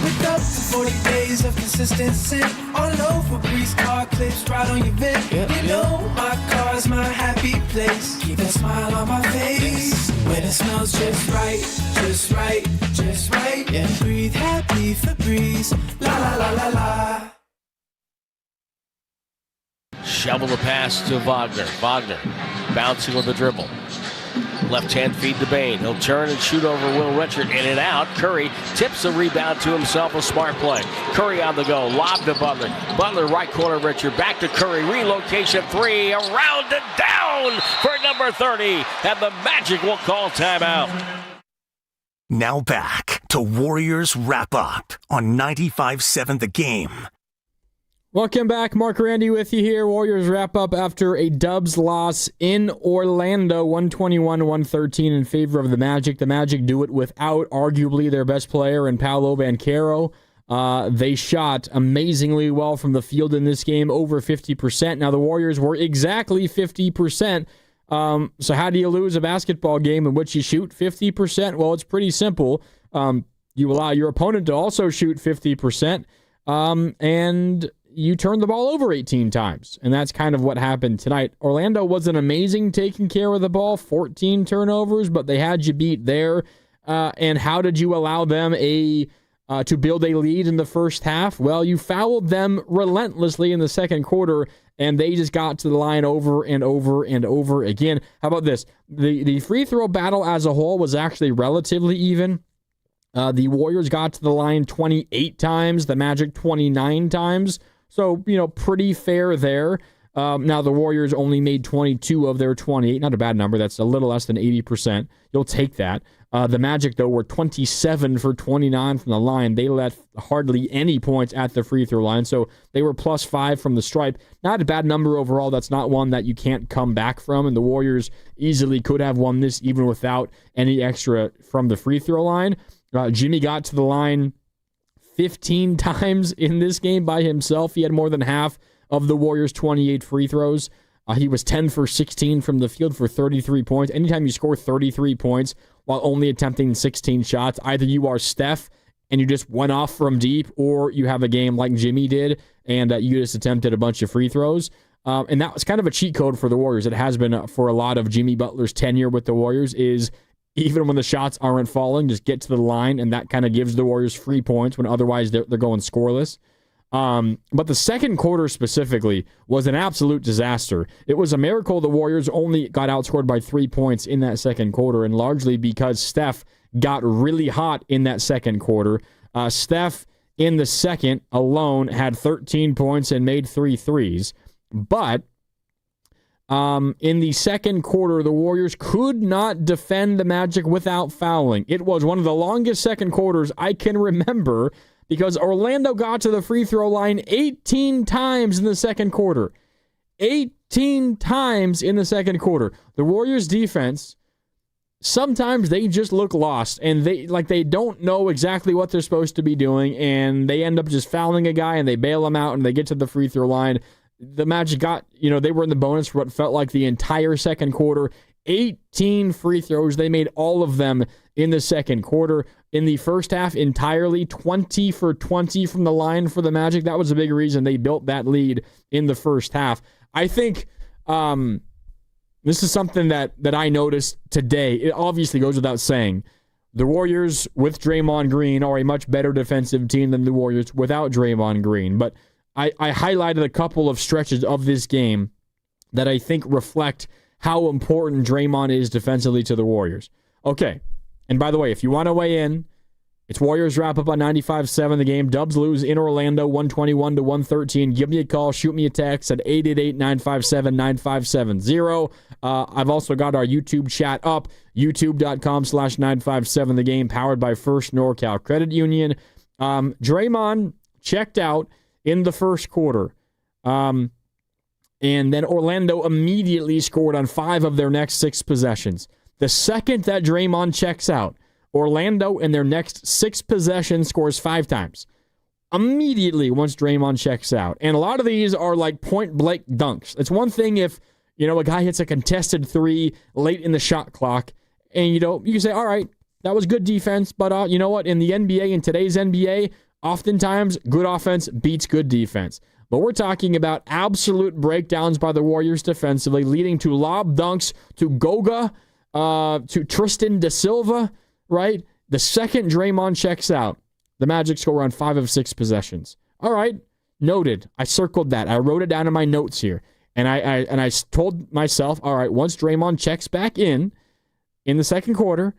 I: With up to 40 days of consistency. All over Febreze car clips right on your vent. You know my car's my happy place. Keep that smile on my face. When it smells just right, just right, just right. And breathe happy Febreze. La la la la la.
B: Shovel the pass to Wagner. Wagner bouncing with the dribble. Left hand feed to Bain. He'll turn and shoot over Will Richard. In and out. Curry tips the rebound to himself. A smart play. Curry on the go. Lob to Butler. Butler right corner Richard. Back to Curry. Relocation three. Around and down for number 30. And the Magic will call timeout.
A: Now back to Warriors Wrap Up on 95.7 The Game.
C: Welcome back. Mark Randy with you here. Warriors wrap up after a Dubs loss in Orlando, 121-113 in favor of the Magic. The Magic do it without arguably their best player in Paolo Banchero. They shot amazingly well from the field in this game, over 50%. Now, the Warriors were exactly 50%. So how do you lose a basketball game in which you shoot 50%? Well, it's pretty simple. You allow your opponent to also shoot 50%, and you turn the ball over 18 times, and that's kind of what happened tonight. Orlando wasn't amazing taking care of the ball, 14 turnovers, but they had you beat there. And how did you allow them to build a lead in the first half? Well, you fouled them relentlessly in the second quarter, and they just got to the line over and over and over again. How about this? The free throw battle as a whole was actually relatively even. The Warriors got to the line 28 times, the Magic 29 times. So, pretty fair there. Now, the Warriors only made 22 of their 28. Not a bad number. That's a little less than 80%. You'll take that. The Magic, though, were 27 for 29 from the line. They left hardly any points at the free throw line, so they were +5 from the stripe. Not a bad number overall. That's not one that you can't come back from, and the Warriors easily could have won this even without any extra from the free throw line. Jimmy got to the line 15 times in this game by himself. He had more than half of the Warriors' 28 free throws. He was 10 for 16 from the field for 33 points. Anytime you score 33 points while only attempting 16 shots, either you are Steph and you just went off from deep, or you have a game like Jimmy did and you just attempted a bunch of free throws. And that was kind of a cheat code for the Warriors. It has been for a lot of Jimmy Butler's tenure with the Warriors, is even when the shots aren't falling, just get to the line, and that kind of gives the Warriors free points when otherwise they're going scoreless. But the second quarter specifically was an absolute disaster. It was a miracle the Warriors only got outscored by 3 points in that second quarter, and largely because Steph got really hot in that second quarter. Steph in the second alone had 13 points and made 3 threes. But in the second quarter, the Warriors could not defend the Magic without fouling. It was one of the longest second quarters I can remember because Orlando got to the free throw line 18 times in the second quarter. 18 times in the second quarter. The Warriors defense, sometimes they just look lost and they don't know exactly what they're supposed to be doing, and they end up just fouling a guy and they bail him out and they get to the free throw line. The Magic got, they were in the bonus for what felt like the entire second quarter. 18 free throws. They made all of them in the second quarter. In the first half, entirely 20 for 20 from the line for the Magic. That was a big reason they built that lead in the first half. I think this is something that I noticed today. It obviously goes without saying. The Warriors with Draymond Green are a much better defensive team than the Warriors without Draymond Green. But I highlighted a couple of stretches of this game that I think reflect how important Draymond is defensively to the Warriors. Okay, and by the way, if you want to weigh in, it's Warriors wrap up on 95-7 the game. Dubs lose in Orlando 121-113. Give me a call, shoot me a text at 888-957-9570. I've also got our YouTube chat up, youtube.com/957 the game, powered by First NorCal Credit Union. Draymond checked out in the first quarter. And then Orlando immediately scored on 5 of their next 6 possessions. The second that Draymond checks out, Orlando in their next 6 possessions scores 5 times. Immediately once Draymond checks out. And a lot of these are like point-blank dunks. It's one thing if, a guy hits a contested 3 late in the shot clock, and, you can say, all right, that was good defense, but you know what? In the NBA, in today's NBA, oftentimes good offense beats good defense. But we're talking about absolute breakdowns by the Warriors defensively, leading to lob dunks to Goga, to Tristan da Silva, right? The second Draymond checks out, the Magic score on 5 of 6 possessions. All right, noted. I circled that. I wrote it down in my notes here. And I told myself, all right, once Draymond checks back in the second quarter,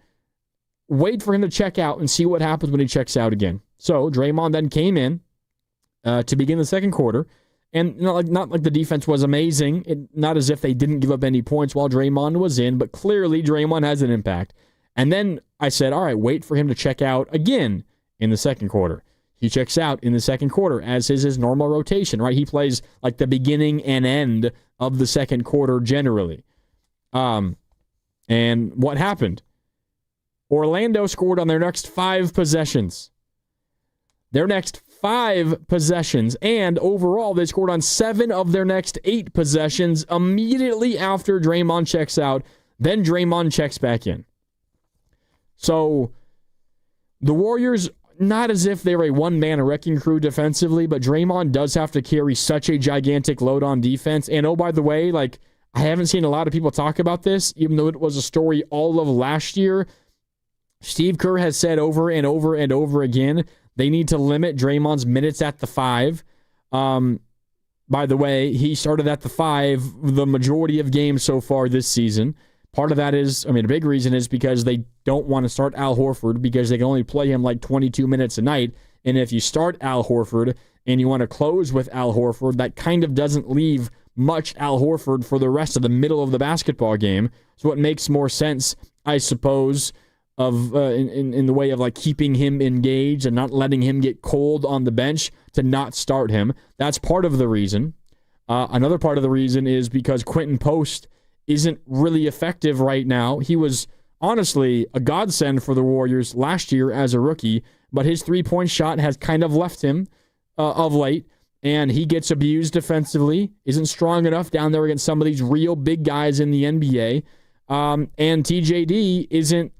C: wait for him to check out and see what happens when he checks out again. So Draymond then came in to begin the second quarter, and not like the defense was amazing, not as if they didn't give up any points while Draymond was in, but clearly Draymond has an impact. And then I said, all right, wait for him to check out again in the second quarter. He checks out in the second quarter, as is his normal rotation, right? He plays like the beginning and end of the second quarter generally. And what happened? Orlando scored on their next 5 possessions. Their next 5 possessions, and overall they scored on 7 of their next 8 possessions immediately after Draymond checks out. Then Draymond checks back in. So the Warriors, not as if they're a one-man wrecking crew defensively, but Draymond does have to carry such a gigantic load on defense. And oh, by the way, I haven't seen a lot of people talk about this, even though it was a story all of last year. Steve Kerr has said over and over and over again, they need to limit Draymond's minutes at the 5. By the way, he started at the 5 the majority of games so far this season. Part of that is, a big reason is because they don't want to start Al Horford because they can only play him like 22 minutes a night. And if you start Al Horford and you want to close with Al Horford, that kind of doesn't leave much Al Horford for the rest of the middle of the basketball game. So it makes more sense, I suppose, of in the way of keeping him engaged and not letting him get cold on the bench to not start him. That's part of the reason. Another part of the reason is because Quentin Post isn't really effective right now. He was honestly a godsend for the Warriors last year as a rookie, but his three-point shot has kind of left him of late, and he gets abused defensively, isn't strong enough down there against some of these real big guys in the NBA, and TJD isn't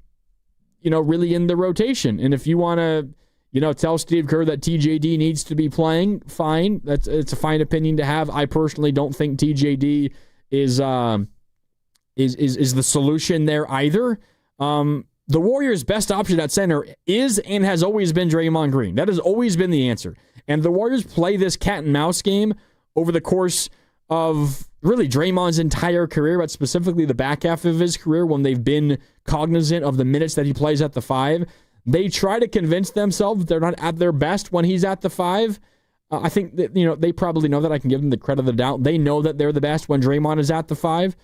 C: really in the rotation. And if you want to, tell Steve Kerr that TJD needs to be playing, fine. It's a fine opinion to have. I personally don't think TJD is the solution there either. The Warriors' best option at center is and has always been Draymond Green. That has always been the answer. And the Warriors play this cat and mouse game over the course of really Draymond's entire career, but specifically the back half of his career when they've been cognizant of the minutes that he plays at the 5. They try to convince themselves they're not at their best when he's at the 5. I think that, they probably know that. I can give them the credit of the doubt. They know that they're the best when Draymond is at the 5.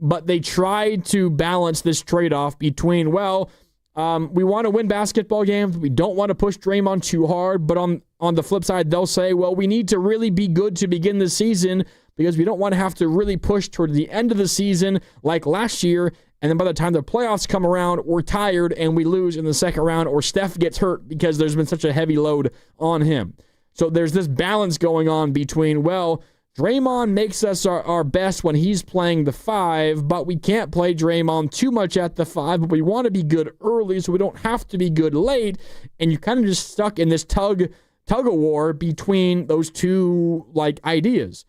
C: But they try to balance this trade-off between, we want to win basketball games. We don't want to push Draymond too hard. But on the flip side, they'll say, we need to really be good to begin the season because we don't want to have to really push toward the end of the season like last year. And then by the time the playoffs come around, we're tired and we lose in the second round, or Steph gets hurt because there's been such a heavy load on him. So there's this balance going on between, Draymond makes us our best when he's playing the 5, but we can't play Draymond too much at the 5, but we want to be good early so we don't have to be good late. And you're kind of just stuck in this tug of war between those two ideas.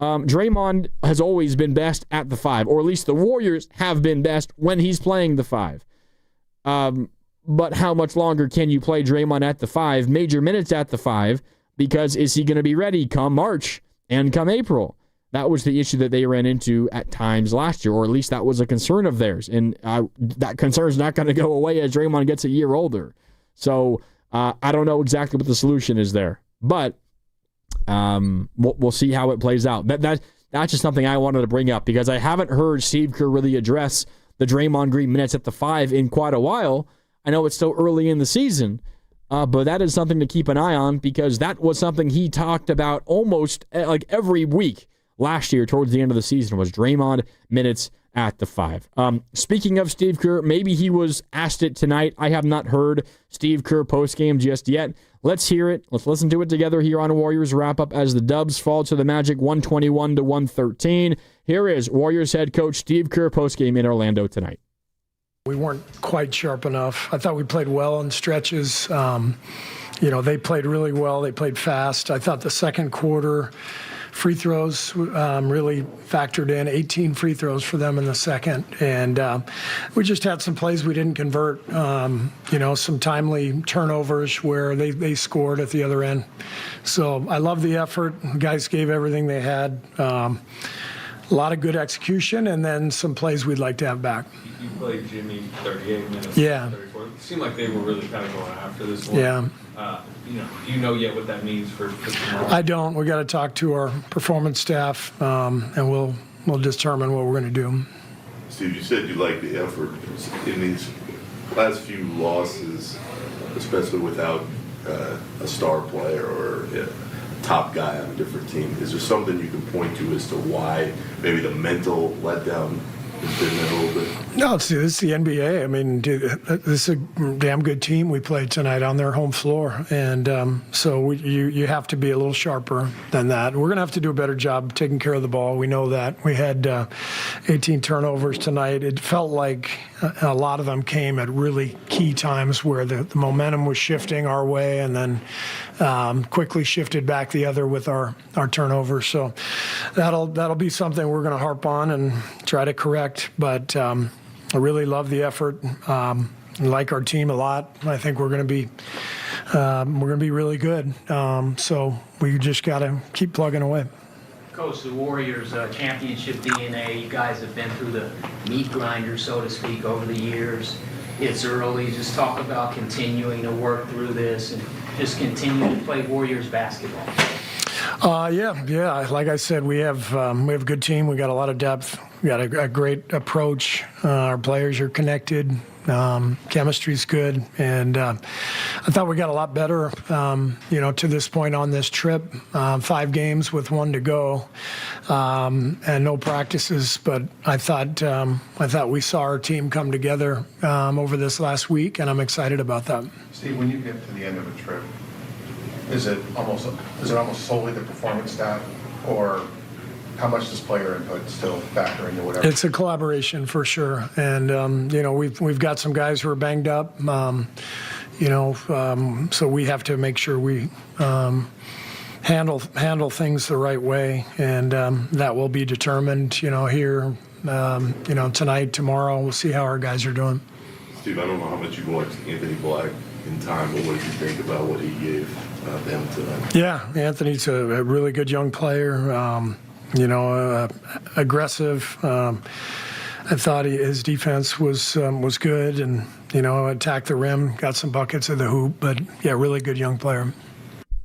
C: Draymond has always been best at the 5, or at least the Warriors have been best when he's playing the 5. But how much longer can you play Draymond at the 5, major minutes at the 5, because is he going to be ready come March and come April? That was the issue that they ran into at times last year, or at least that was a concern of theirs. And that concern is not going to go away as Draymond gets a year older. So I don't know exactly what the solution is there. But we'll see how it plays out. That's just something I wanted to bring up because I haven't heard Steve Kerr really address the Draymond Green minutes at the 5 in quite a while. I know it's still early in the season, but that is something to keep an eye on because that was something he talked about almost every week last year towards the end of the season was Draymond minutes at the 5. Speaking of Steve Kerr, maybe he was asked it tonight. I have not heard Steve Kerr postgame just yet. Let's hear it. Let's listen to it together here on Warriors Wrap-Up as the Dubs fall to the Magic 121-113. Here is Warriors head coach Steve Kerr postgame in Orlando tonight.
R: We weren't quite sharp enough. I thought we played well in stretches. They played really well. They played fast. I thought the second quarter free throws really factored in, 18 free throws for them in the second. And we just had some plays we didn't convert, some timely turnovers where they scored at the other end. So I love the effort. The guys gave everything they had. A lot of good execution and then some plays we'd like to have back.
S: You played Jimmy 38 minutes.
R: Yeah.
S: 34. It seemed like they were really kind of going after this one.
R: Yeah.
S: Do you know yet what that means for tomorrow?
R: I don't. We got to talk to our performance staff, and we'll determine what we're going to do.
T: Steve, you said you like the effort in these last few losses, especially without a star player or a top guy on a different team. Is there something you can point to as to why maybe the mental letdown has been there a little bit?
R: No, this is the NBA. I mean, this is a damn good team we played tonight on their home floor. And so you have to be a little sharper than that. We're going to have to do a better job taking care of the ball. We know that. We had 18 turnovers tonight. It felt like a lot of them came at really key times where the momentum was shifting our way and then quickly shifted back the other with our turnovers. So that'll be something we're going to harp on and try to correct. But I really love the effort. I like our team a lot. I think we're going to be really good. So we just got to keep plugging away.
U: Coach, the Warriors championship DNA, you guys have been through the meat grinder, so to speak, over the years. It's early. Just talk about continuing to work through this and just continue to play Warriors basketball.
R: Yeah. Like I said, we have a good team. We got a lot of depth. We got a great approach. Our players are connected. Chemistry's good, and I thought we got a lot better. To this point on this trip, 5 games with 1 to go, and no practices. But I thought we saw our team come together over this last week, and I'm excited about that.
V: Steve, when you get to the end of a trip, is it almost solely the performance staff, or how much does player input still factor into whatever?
R: It's a collaboration for sure, and we've got some guys who are banged up, so we have to make sure we handle things the right way, and that will be determined, here, tonight, tomorrow. We'll see how our guys are doing.
T: Steve, I don't know how much you watched Anthony Black in time, but what did you think about what he gave them tonight?
R: Yeah, Anthony's a really good young player. Aggressive, I thought his defense was good, and attacked the rim, got some buckets at the hoop. But yeah, really good young player.
C: All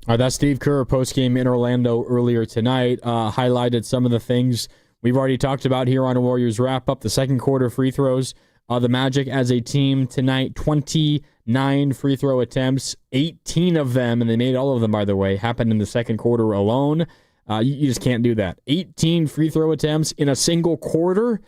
C: right, that's Steve Kerr postgame in Orlando earlier tonight. Highlighted some of the things we've already talked about here on a Warriors wrap-up. The second quarter free throws. The Magic as a team tonight, 29 free throw attempts, 18 of them, and they made all of them, by the way, happened in the second quarter alone. You just can't do that. 18 free throw attempts in a single quarter.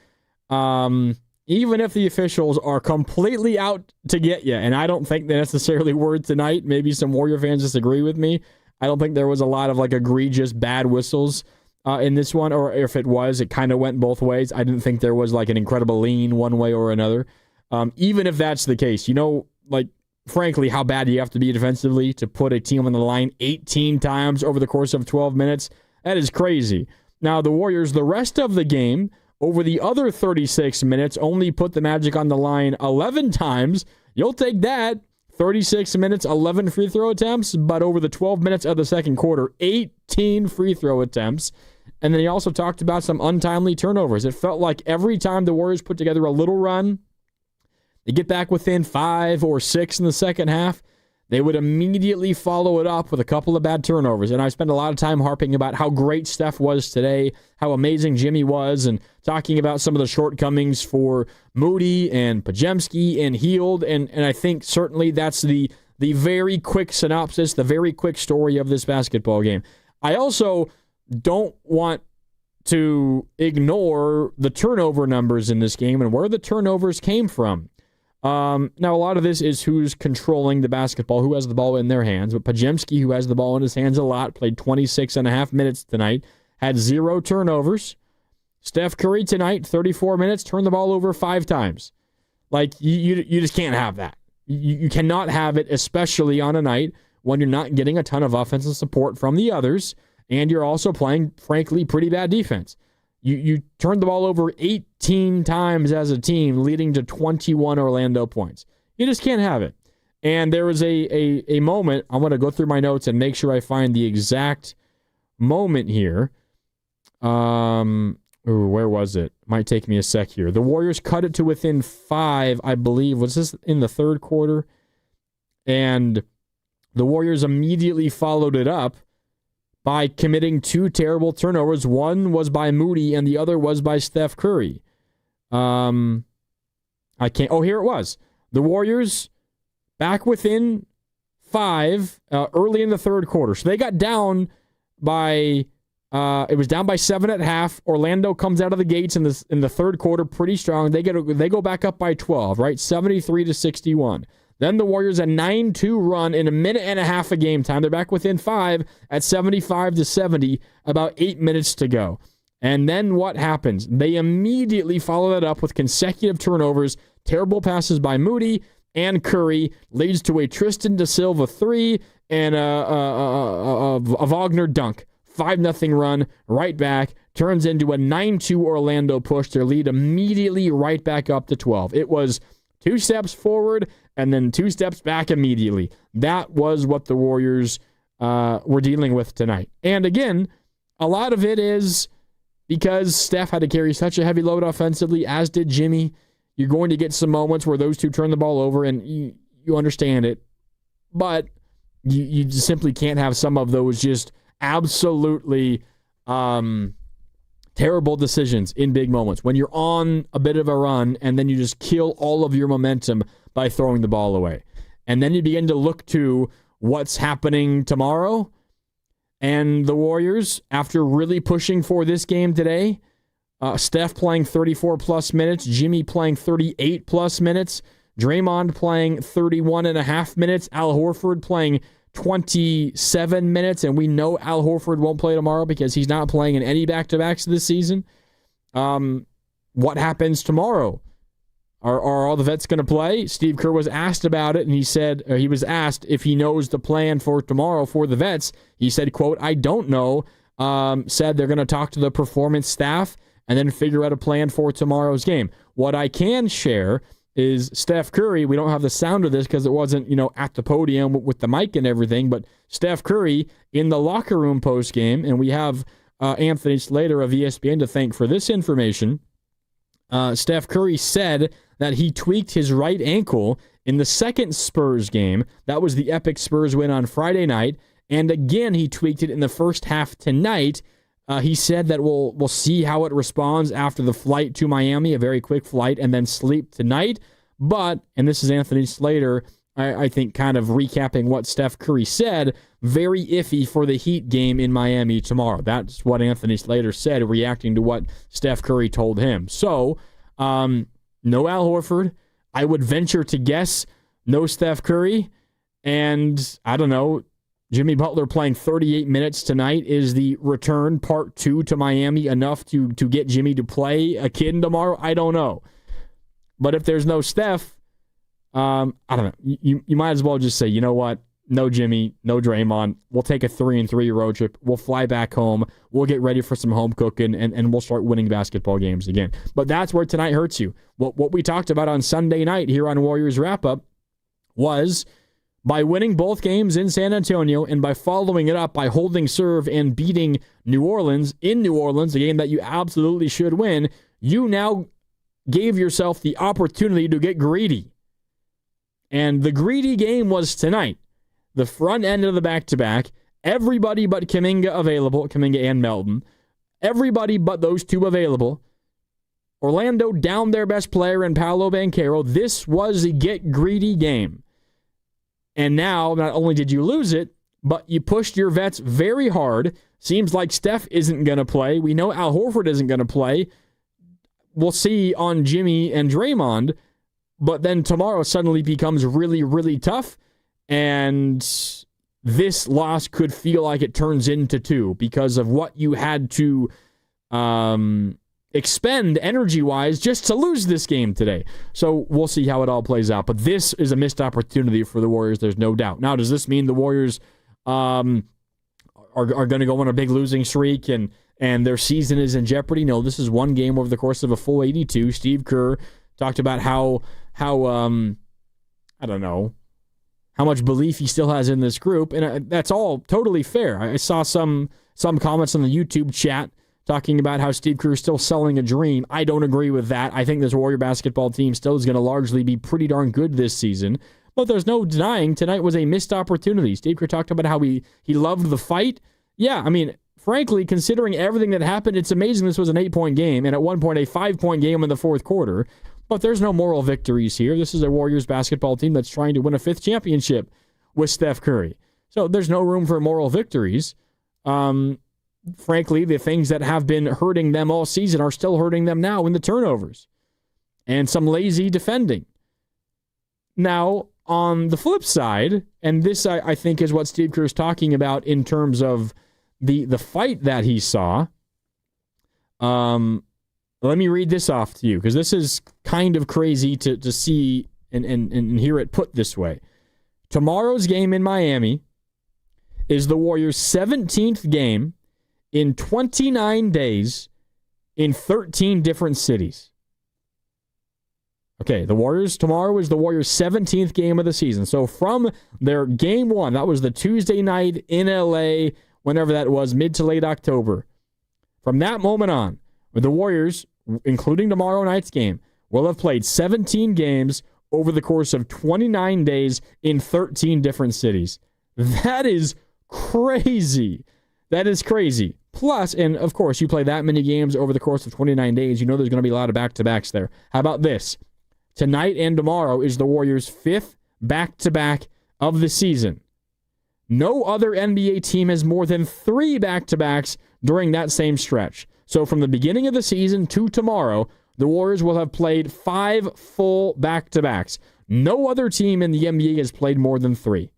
C: Even if the officials are completely out to get you, and I don't think they necessarily were tonight. Maybe some Warrior fans disagree with me. I don't think there was a lot of egregious bad whistles in this one, or if it was, it kind of went both ways. I didn't think there was an incredible lean one way or another. Even if that's the case, frankly, how bad do you have to be defensively to put a team on the line 18 times over the course of 12 minutes? That is crazy. Now, the Warriors, the rest of the game, over the other 36 minutes, only put the Magic on the line 11 times. You'll take that. 36 minutes, 11 free throw attempts, but over the 12 minutes of the second quarter, 18 free throw attempts. And then he also talked about some untimely turnovers. It felt like every time the Warriors put together a little run, they get back within 5 or 6 in the second half, they would immediately follow it up with a couple of bad turnovers. And I spent a lot of time harping about how great Steph was today, how amazing Jimmy was, and talking about some of the shortcomings for Moody and Podziemski and Hield. And I think certainly that's the very quick synopsis, the very quick story of this basketball game. I also don't want to ignore the turnover numbers in this game and where the turnovers came from. Now, a lot of this is who's controlling the basketball, who has the ball in their hands. But Podziemski, who has the ball in his hands a lot, played 26 and a half minutes tonight, had 0 turnovers. Steph Curry tonight, 34 minutes, turned the ball over 5 times. You just can't have that. You cannot have it, especially on a night when you're not getting a ton of offensive support from the others, and you're also playing, frankly, pretty bad defense. You turned the ball over 18 times as a team, leading to 21 Orlando points. You just can't have it. And there was a moment, I want to go through my notes and make sure I find the exact moment here. Where was it? Might take me a sec here. The Warriors cut it to within 5, I believe. Was this in the third quarter? And the Warriors immediately followed it up by committing 2 terrible turnovers. One was by Moody, and the other was by Steph Curry. Here it was. The Warriors back within 5 early in the third quarter. So they got down by, it was down by 7 at half. Orlando comes out of the gates in the third quarter pretty strong. They go back up by 12, right? 73-61. Then the Warriors a 9-2 run in a minute and a half of game time. They're back within 5 at 75-70, about 8 minutes to go. And then what happens? They immediately follow that up with consecutive turnovers, terrible passes by Moody and Curry, leads to a Tristan da Silva 3 and a Wagner dunk. 5-0 run, right back, turns into a 9-2 Orlando push. Their lead immediately right back up to 12. It was 2 steps forward and then 2 steps back immediately. That was what the Warriors were dealing with tonight. And again, a lot of it is because Steph had to carry such a heavy load offensively, as did Jimmy. You're going to get some moments where those two turn the ball over, and you understand it. But you just simply can't have some of those just absolutely terrible decisions in big moments. When you're on a bit of a run and then you just kill all of your momentum by throwing the ball away. And then you begin to look to what's happening tomorrow. And the Warriors, after really pushing for this game today, Steph playing 34-plus minutes, Jimmy playing 38-plus minutes, Draymond playing 31.5 minutes, Al Horford playing 27 minutes, and we know Al Horford won't play tomorrow because he's not playing in any back-to-backs this season. What happens tomorrow? Are all the vets going to play? Steve Kerr was asked about it, and he said, he was asked if he knows the plan for tomorrow for the vets. He said, quote, "I don't know." Said they're going to talk to the performance staff and then figure out a plan for tomorrow's game. What I can share is Steph Curry. We don't have the sound of this because it wasn't, at the podium with the mic and everything, but Steph Curry in the locker room post-game, and we have Anthony Slater of ESPN to thank for this information. Steph Curry said that he tweaked his right ankle in the second Spurs game. That was the epic Spurs win on Friday night. And again, he tweaked it in the first half tonight. He said that we'll see how it responds after the flight to Miami, a very quick flight, and then sleep tonight. But, and this is Anthony Slater, I think kind of recapping what Steph Curry said, very iffy for the Heat game in Miami tomorrow. That's what Anthony Slater said, reacting to what Steph Curry told him. So, no Al Horford. I would venture to guess no Steph Curry. And, I don't know, Jimmy Butler playing 38 minutes tonight. Is the return part 2 to Miami enough to get Jimmy to play a kid tomorrow? I don't know. But if there's no Steph, I don't know. You might as well just say, you know what? No Jimmy, no Draymond. We'll take a 3-3 road trip. We'll fly back home. We'll get ready for some home cooking, and we'll start winning basketball games again. But that's where tonight hurts you. What we talked about on Sunday night here on Warriors Wrap-Up was by winning both games in San Antonio and by following it up by holding serve and beating New Orleans in New Orleans, a game that you absolutely should win, you now gave yourself the opportunity to get greedy. And the greedy game was tonight. The front end of the back-to-back, everybody but Kuminga available, Kuminga and Melton. Everybody but those two available. Orlando down their best player in Paolo Banchero. This was a get-greedy game. And now, not only did you lose it, but you pushed your vets very hard. Seems like Steph isn't going to play. We know Al Horford isn't going to play. We'll see on Jimmy and Draymond. But then tomorrow suddenly becomes really, really tough. And this loss could feel like it turns into 2 because of what you had to expend energy-wise just to lose this game today. So we'll see how it all plays out. But this is a missed opportunity for the Warriors, there's no doubt. Now, does this mean the Warriors are going to go on a big losing streak and their season is in jeopardy? No, this is one game over the course of a full 82. Steve Kerr talked about how I don't know, how much belief he still has in this group, and that's all totally fair. I saw some comments on the YouTube chat talking about how Steve Kerr is still selling a dream. I don't agree with that. I think this Warrior basketball team still is going to largely be pretty darn good this season, but there's no denying tonight was a missed opportunity. Steve Kerr talked about how he loved the fight. Yeah, I mean, frankly, considering everything that happened, it's amazing this was an 8-point game, and at one point a 5-point game in the fourth quarter. But there's no moral victories here. This is a Warriors basketball team that's trying to win a 5th championship with Steph Curry. So there's no room for moral victories. Frankly, the things that have been hurting them all season are still hurting them now in the turnovers and some lazy defending. Now, on the flip side, and this I think is what Steve Kerr is talking about in terms of the fight that he saw, let me read this off to you, because this is kind of crazy to see and hear it put this way. Tomorrow's game in Miami is the Warriors' 17th game in 29 days in 13 different cities. Okay, the Warriors, tomorrow is the Warriors' 17th game of the season. So from their game 1, that was the Tuesday night in LA, whenever that was, mid to late October. From that moment on, the Warriors, including tomorrow night's game, will have played 17 games over the course of 29 days in 13 different cities. That is crazy. That is crazy. Plus, and of course, you play that many games over the course of 29 days, you know there's going to be a lot of back-to-backs there. How about this? Tonight and tomorrow is the Warriors' 5th back-to-back of the season. No other NBA team has more than 3 back-to-backs during that same stretch. So from the beginning of the season to tomorrow, the Warriors will have played 5 full back-to-backs. No other team in the NBA has played more than 3.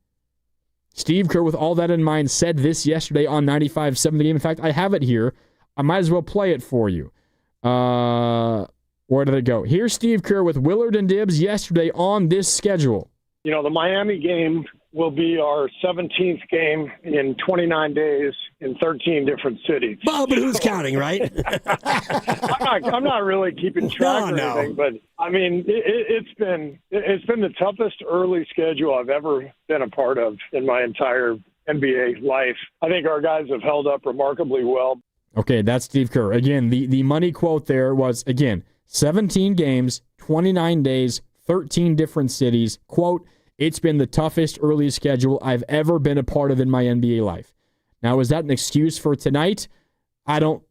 C: Steve Kerr, with all that in mind, said this yesterday on 95.7 The Game. In fact, I have it here. I might as well play it for you. Where did it go? Here's Steve Kerr with Willard and Dibbs yesterday on this schedule.
D: You know, the Miami game will be our 17th game in 29 days in 13 different cities.
M: Well, but who's counting, right?
D: I'm not really keeping track or anything, but I mean, it's been the toughest early schedule I've ever been a part of in my entire NBA life. I think our guys have held up remarkably well.
C: Okay, that's Steve Kerr. Again, the money quote there was, again, 17 games, 29 days, 13 different cities. Quote, it's been the toughest early schedule I've ever been a part of in my NBA life. Now, is that an excuse for tonight? I don't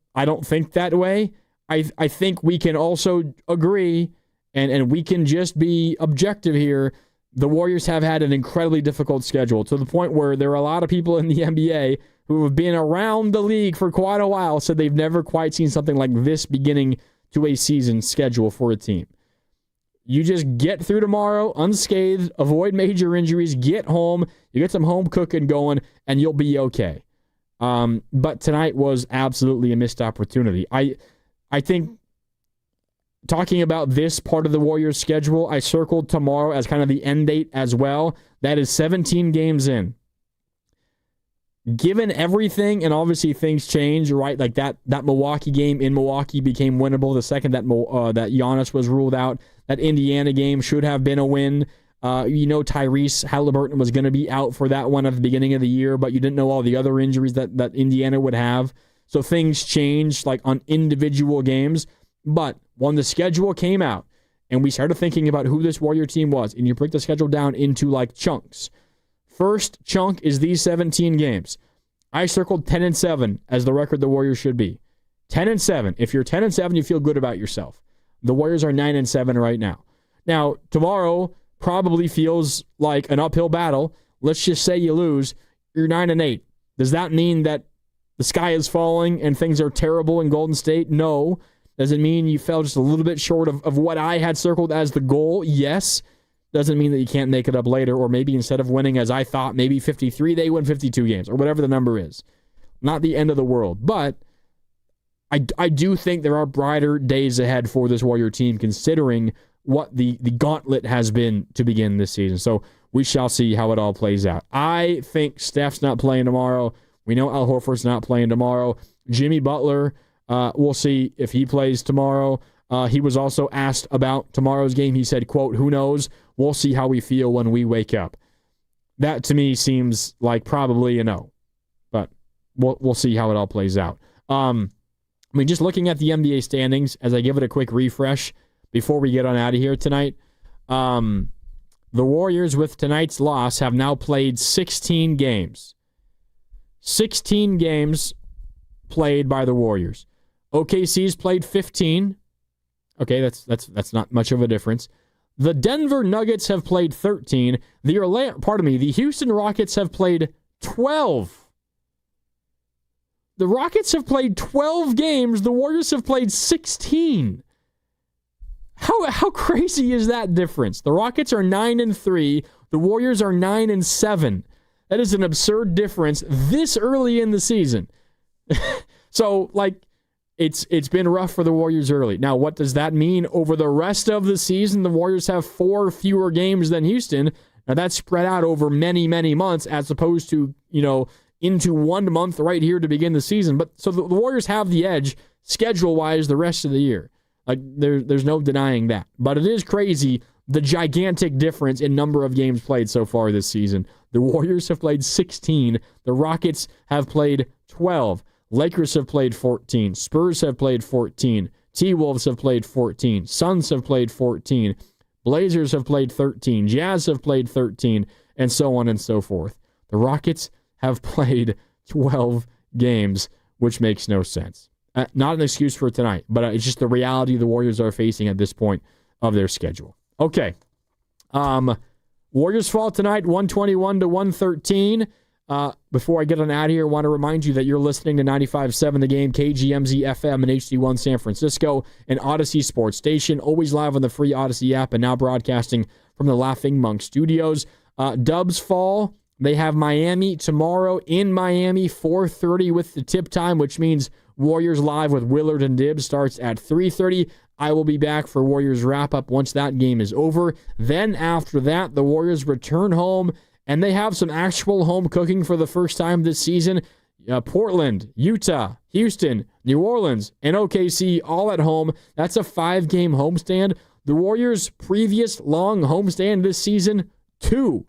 C: think that way. I think we can also agree, and we can just be objective here. The Warriors have had an incredibly difficult schedule to the point where there are a lot of people in the NBA who have been around the league for quite a while said they've never quite seen something like this beginning to a season schedule for a team. You just get through tomorrow unscathed, avoid major injuries, get home, you get some home cooking going, and you'll be okay. But tonight was absolutely a missed opportunity. I think talking about this part of the Warriors' schedule, I circled tomorrow as kind of the end date as well. That is 17 games in. Given everything, and obviously things change, right? Like that Milwaukee game in Milwaukee became winnable the second that Giannis was ruled out. That Indiana game should have been a win. Tyrese Halliburton was going to be out for that one at the beginning of the year, but you didn't know all the other injuries that Indiana would have. So things changed like on individual games. But when the schedule came out and we started thinking about who this Warrior team was, and you break the schedule down into like chunks. First chunk is these 17 games. I circled 10-7 as the record the Warriors should be. 10-7. If you're 10-7, you feel good about yourself. The Warriors are 9-7 right now. Now, tomorrow probably feels like an uphill battle. Let's just say you lose. You're 9-8. Does that mean that the sky is falling and things are terrible in Golden State? No. Does it mean you fell just a little bit short of what I had circled as the goal? Yes. Doesn't mean that you can't make it up later, or maybe instead of winning, as I thought, maybe 53, they win 52 games, or whatever the number is. Not the end of the world. But I do think there are brighter days ahead for this Warrior team, considering what the gauntlet has been to begin this season. So we shall see how it all plays out. I think Steph's not playing tomorrow. We know Al Horford's not playing tomorrow. Jimmy Butler, we'll see if he plays tomorrow. He was also asked about tomorrow's game. He said, quote, who knows? We'll see how we feel when we wake up. That, to me, seems like probably a no. But we'll see how it all plays out. Just looking at the NBA standings, as I give it a quick refresh before we get on out of here tonight, the Warriors, with tonight's loss, have now played 16 games. 16 games played by the Warriors. OKC's played 15. Okay, that's not much of a difference. The Denver Nuggets have played 13. The Houston Rockets have played 12. The Rockets have played 12 games. The Warriors have played 16. How crazy is that difference? The Rockets are 9-3. The Warriors are 9-7. That is an absurd difference this early in the season. So, it's been rough for the Warriors early. Now, what does that mean over the rest of the season? The Warriors have 4 fewer games than Houston. Now, that's spread out over many, many months as opposed to, into 1 month right here to begin the season. But so the Warriors have the edge schedule-wise the rest of the year. There's no denying that. But it is crazy, the gigantic difference in number of games played so far this season. The Warriors have played 16. The Rockets have played 12. Lakers have played 14. Spurs have played 14. T-Wolves have played 14. Suns have played 14. Blazers have played 13. Jazz have played 13. And so on and so forth. The Rockets have played 12 games, which makes no sense. Not an excuse for tonight, but it's just the reality the Warriors are facing at this point of their schedule. Okay. Warriors fall tonight, 121-113. Before I get on out of here, I want to remind you that you're listening to 95.7 The Game, KGMZ FM and HD1 San Francisco, and Odyssey Sports Station, always live on the free Odyssey app and now broadcasting from the Laughing Monk Studios. Dubs fall. They have Miami tomorrow in Miami, 4:30 with the tip time, which means Warriors Live with Willard and Dibbs starts at 3:30. I will be back for Warriors wrap-up once that game is over. Then after that, the Warriors return home, and they have some actual home cooking for the first time this season. Portland, Utah, Houston, New Orleans, and OKC all at home. That's a 5-game homestand. The Warriors' previous long homestand this season, 2.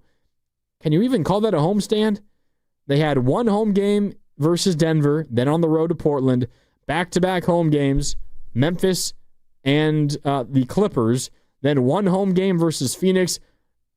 C: Can you even call that a homestand? They had 1 home game versus Denver, then on the road to Portland, back-to-back home games, Memphis, and the Clippers. Then one home game versus Phoenix,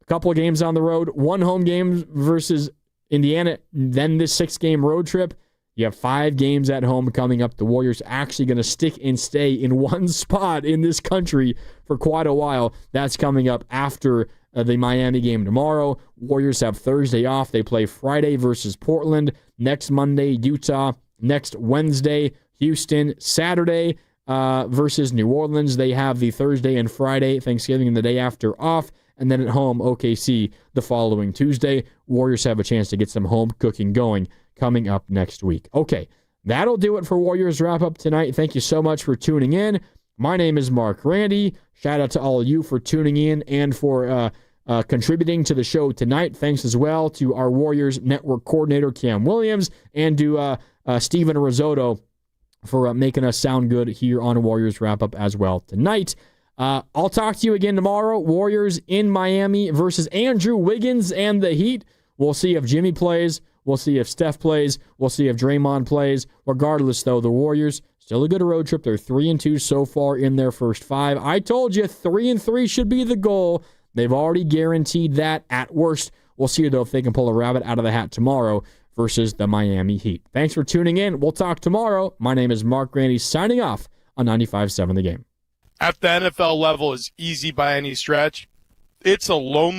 C: a couple of games on the road, one home game versus Indiana, then this 6-game road trip. You have 5 games at home coming up. The Warriors actually going to stick and stay in one spot in this country for quite a while. That's coming up after the Miami game tomorrow. Warriors have Thursday off. They play Friday versus Portland. Next Monday, Utah. Next Wednesday, Houston. Saturday versus New Orleans. They have the Thursday and Friday, Thanksgiving, and the day after off. And then at home, OKC the following Tuesday. Warriors have a chance to get some home cooking going coming up next week. Okay, that'll do it for Warriors Wrap-Up tonight. Thank you so much for tuning in. My name is Mark Randy. Shout out to all of you for tuning in and for contributing to the show tonight. Thanks as well to our Warriors Network Coordinator, Cam Williams, and to Steven Risotto for making us sound good here on Warriors Wrap-Up as well tonight. I'll talk to you again tomorrow. Warriors in Miami versus Andrew Wiggins and the Heat. We'll see if Jimmy plays. We'll see if Steph plays. We'll see if Draymond plays. Regardless, though, the Warriors, still a good road trip. They're 3-2 so far in their first 5. I told you 3-3 should be the goal. They've already guaranteed that at worst. We'll see, though, if they can pull a rabbit out of the hat tomorrow versus the Miami Heat. Thanks for tuning in. We'll talk tomorrow. My name is Mark Randy, signing off on 95.7 The Game.
E: At the NFL level is easy by any stretch. It's a lonely